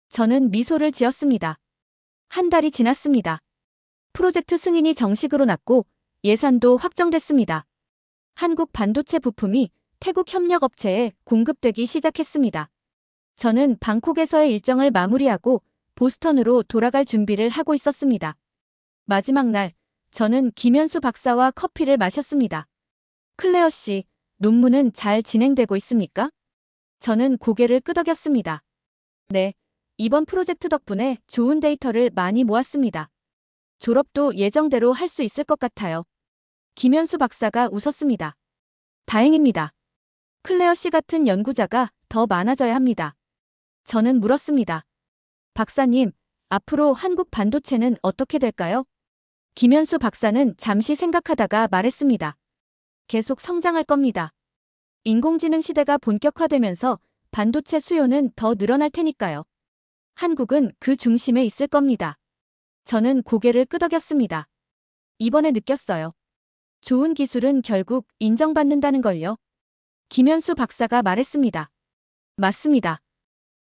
저는 미소를 지었습니다. 한 달이 지났습니다. 프로젝트 승인이 정식으로 났고 예산도 확정됐습니다. 한국 반도체 부품이 태국 협력업체에 공급되기 시작했습니다. 저는 방콕에서의 일정을 마무리하고 보스턴으로 돌아갈 준비를 하고 있었습니다. 마지막 날, 저는 김현수 박사와 커피를 마셨습니다. 클레어 씨, 논문은 잘 진행되고 있습니까? 저는 고개를 끄덕였습니다. 네, 이번 프로젝트 덕분에 좋은 데이터를 많이 모았습니다. 졸업도 예정대로 할 수 있을 것 같아요. 김현수 박사가 웃었습니다. 다행입니다. 클레어 씨 같은 연구자가 더 많아져야 합니다. 저는 물었습니다. 박사님, 앞으로 한국 반도체는 어떻게 될까요? 김현수 박사는 잠시 생각하다가 말했습니다. 계속 성장할 겁니다. 인공지능 시대가 본격화되면서 반도체 수요는 더 늘어날 테니까요. 한국은 그 중심에 있을 겁니다. 저는 고개를 끄덕였습니다. 이번에 느꼈어요. 좋은 기술은 결국 인정받는다는 걸요. 김현수 박사가 말했습니다. 맞습니다.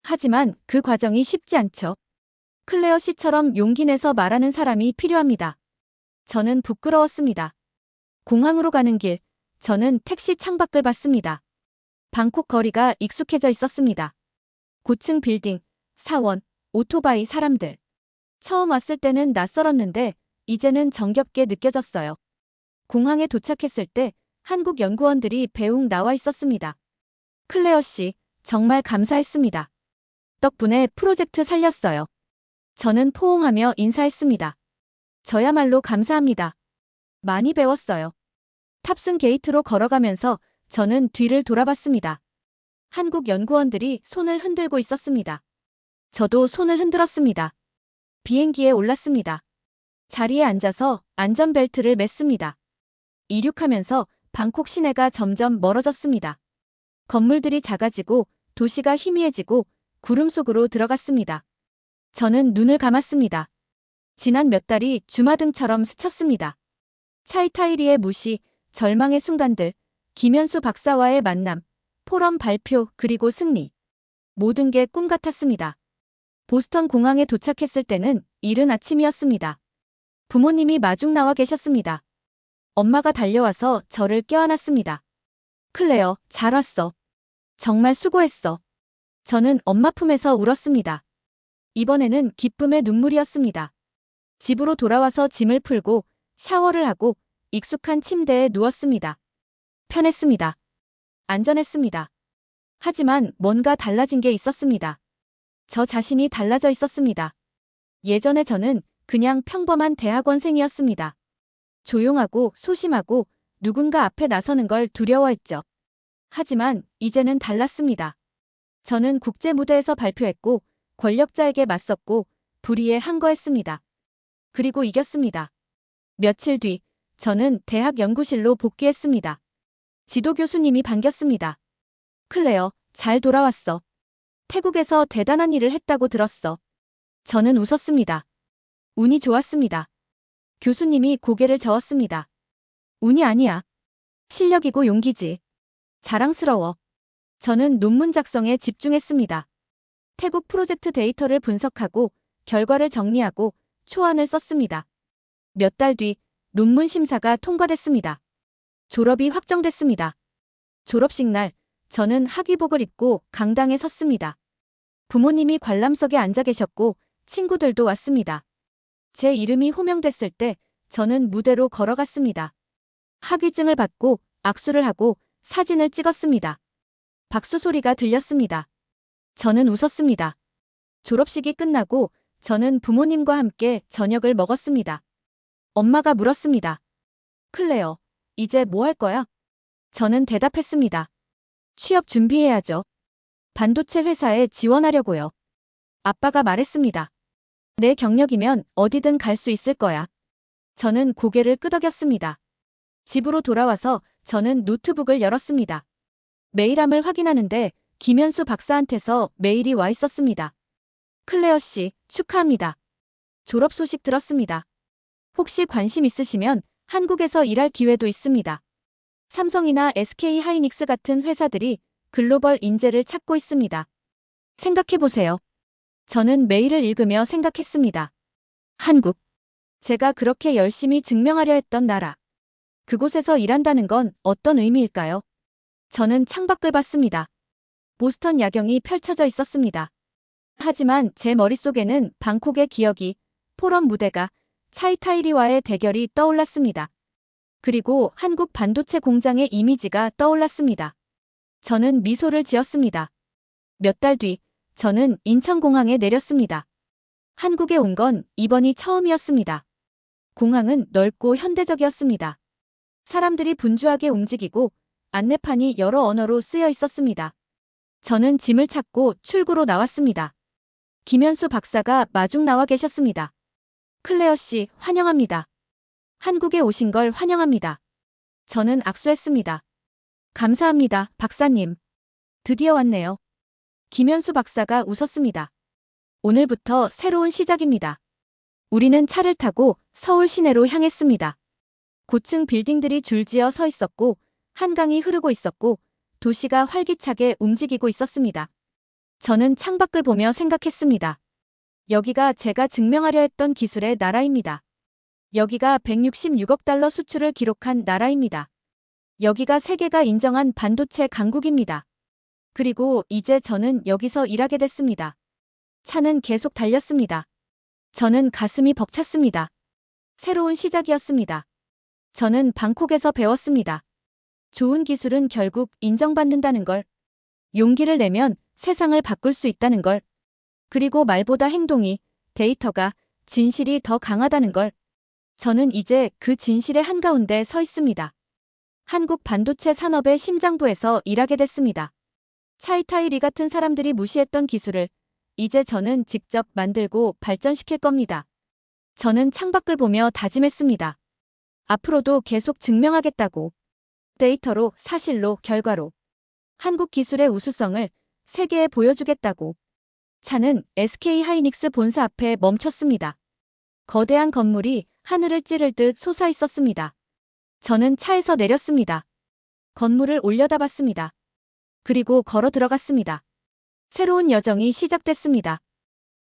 하지만 그 과정이 쉽지 않죠. 클레어 씨처럼 용기 내서 말하는 사람이 필요합니다. 저는 부끄러웠습니다. 공항으로 가는 길, 저는 택시 창밖을 봤습니다. 방콕 거리가 익숙해져 있었습니다. 고층 빌딩, 사원, 오토바이 사람들. 처음 왔을 때는 낯설었는데 이제는 정겹게 느껴졌어요. 공항에 도착했을 때 한국 연구원들이 배웅 나와 있었습니다. 클레어 씨, 정말 감사했습니다. 덕분에 프로젝트 살렸어요. 저는 포옹하며 인사했습니다. 저야말로 감사합니다. 많이 배웠어요. 탑승 게이트로 걸어가면서 저는 뒤를 돌아봤습니다. 한국 연구원들이 손을 흔들고 있었습니다. 저도 손을 흔들었습니다. 비행기에 올랐습니다. 자리에 앉아서 안전벨트를 맸습니다. 이륙하면서 방콕 시내가 점점 멀어졌습니다. 건물들이 작아지고 도시가 희미해지고 구름 속으로 들어갔습니다. 저는 눈을 감았습니다. 지난 몇 달이 주마등처럼 스쳤습니다. 차이타이리의 무시, 절망의 순간들, 김현수 박사와의 만남, 포럼 발표 그리고 승리. 모든 게 꿈 같았습니다. 보스턴 공항에 도착했을 때는 이른 아침이었습니다. 부모님이 마중 나와 계셨습니다. 엄마가 달려와서 저를 껴안았습니다. 클레어, 잘 왔어. 정말 수고했어. 저는 엄마 품에서 울었습니다. 이번에는 기쁨의 눈물이었습니다. 집으로 돌아와서 짐을 풀고 샤워를 하고 익숙한 침대에 누웠습니다. 편했습니다. 안전했습니다. 하지만 뭔가 달라진 게 있었습니다. 저 자신이 달라져 있었습니다. 예전에 저는 그냥 평범한 대학원생이었습니다. 조용하고 소심하고 누군가 앞에 나서는 걸 두려워했죠. 하지만 이제는 달랐습니다. 저는 국제 무대에서 발표했고 권력자에게 맞섰고 불의에 항거했습니다. 그리고 이겼습니다. 며칠 뒤 저는 대학 연구실로 복귀했습니다. 지도 교수님이 반겼습니다. 클레어, 잘 돌아왔어. 태국에서 대단한 일을 했다고 들었어. 저는 웃었습니다. 운이 좋았습니다. 교수님이 고개를 저었습니다. 운이 아니야. 실력이고 용기지. 자랑스러워. 저는 논문 작성에 집중했습니다. 태국 프로젝트 데이터를 분석하고 결과를 정리하고 초안을 썼습니다. 몇 달 뒤 논문 심사가 통과됐습니다. 졸업이 확정됐습니다. 졸업식 날, 저는 학위복을 입고 강당에 섰습니다. 부모님이 관람석에 앉아 계셨고 친구들도 왔습니다. 제 이름이 호명됐을 때 저는 무대로 걸어갔습니다. 학위증을 받고 악수를 하고 사진을 찍었습니다. 박수 소리가 들렸습니다. 저는 웃었습니다. 졸업식이 끝나고 저는 부모님과 함께 저녁을 먹었습니다. 엄마가 물었습니다. 클레어, 이제 뭐 할 거야? 저는 대답했습니다. 취업 준비해야죠. 반도체 회사에 지원하려고요. 아빠가 말했습니다. 내 경력이면 어디든 갈 수 있을 거야. 저는 고개를 끄덕였습니다. 집으로 돌아와서 저는 노트북을 열었습니다. 메일함을 확인하는데 김현수 박사한테서 메일이 와 있었습니다. 클레어 씨, 축하합니다. 졸업 소식 들었습니다. 혹시 관심 있으시면 한국에서 일할 기회도 있습니다. 삼성이나 SK 하이닉스 같은 회사들이 글로벌 인재를 찾고 있습니다. 생각해보세요. 저는 메일을 읽으며 생각했습니다. 한국. 제가 그렇게 열심히 증명하려 했던 나라. 그곳에서 일한다는 건 어떤 의미일까요? 저는 창밖을 봤습니다. 보스턴 야경이 펼쳐져 있었습니다. 하지만 제 머릿속에는 방콕의 기억이, 포럼 무대가, 차이타이리와의 대결이 떠올랐습니다. 그리고 한국 반도체 공장의 이미지가 떠올랐습니다. 저는 미소를 지었습니다. 몇 달 뒤, 저는 인천공항에 내렸습니다. 한국에 온 건 이번이 처음이었습니다. 공항은 넓고 현대적이었습니다. 사람들이 분주하게 움직이고 안내판이 여러 언어로 쓰여 있었습니다. 저는 짐을 찾고 출구로 나왔습니다. 김현수 박사가 마중 나와 계셨습니다. 클레어 씨, 환영합니다. 한국에 오신 걸 환영합니다. 저는 악수했습니다. 감사합니다, 박사님. 드디어 왔네요. 김현수 박사가 웃었습니다. 오늘부터 새로운 시작입니다. 우리는 차를 타고 서울 시내로 향했습니다. 고층 빌딩들이 줄지어 서 있었고 한강이 흐르고 있었고 도시가 활기차게 움직이고 있었습니다. 저는 창밖을 보며 생각했습니다. 여기가 제가 증명하려 했던 기술의 나라입니다. 여기가 166억 달러 수출을 기록한 나라입니다. 여기가 세계가 인정한 반도체 강국입니다. 그리고 이제 저는 여기서 일하게 됐습니다. 차는 계속 달렸습니다. 저는 가슴이 벅찼습니다. 새로운 시작이었습니다. 저는 방콕에서 배웠습니다. 좋은 기술은 결국 인정받는다는 걸. 용기를 내면 세상을 바꿀 수 있다는 걸. 그리고 말보다 행동이, 데이터가, 진실이 더 강하다는 걸. 저는 이제 그 진실의 한가운데 서 있습니다. 한국 반도체 산업의 심장부에서 일하게 됐습니다. 차이타이리 같은 사람들이 무시했던 기술을 이제 저는 직접 만들고 발전시킬 겁니다. 저는 창밖을 보며 다짐했습니다. 앞으로도 계속 증명하겠다고. 데이터로, 사실로, 결과로. 한국 기술의 우수성을 세계에 보여주겠다고. 차는 SK 하이닉스 본사 앞에 멈췄습니다. 거대한 건물이 하늘을 찌를 듯 솟아 있었습니다. 저는 차에서 내렸습니다. 건물을 올려다봤습니다. 그리고 걸어 들어갔습니다. 새로운 여정이 시작됐습니다.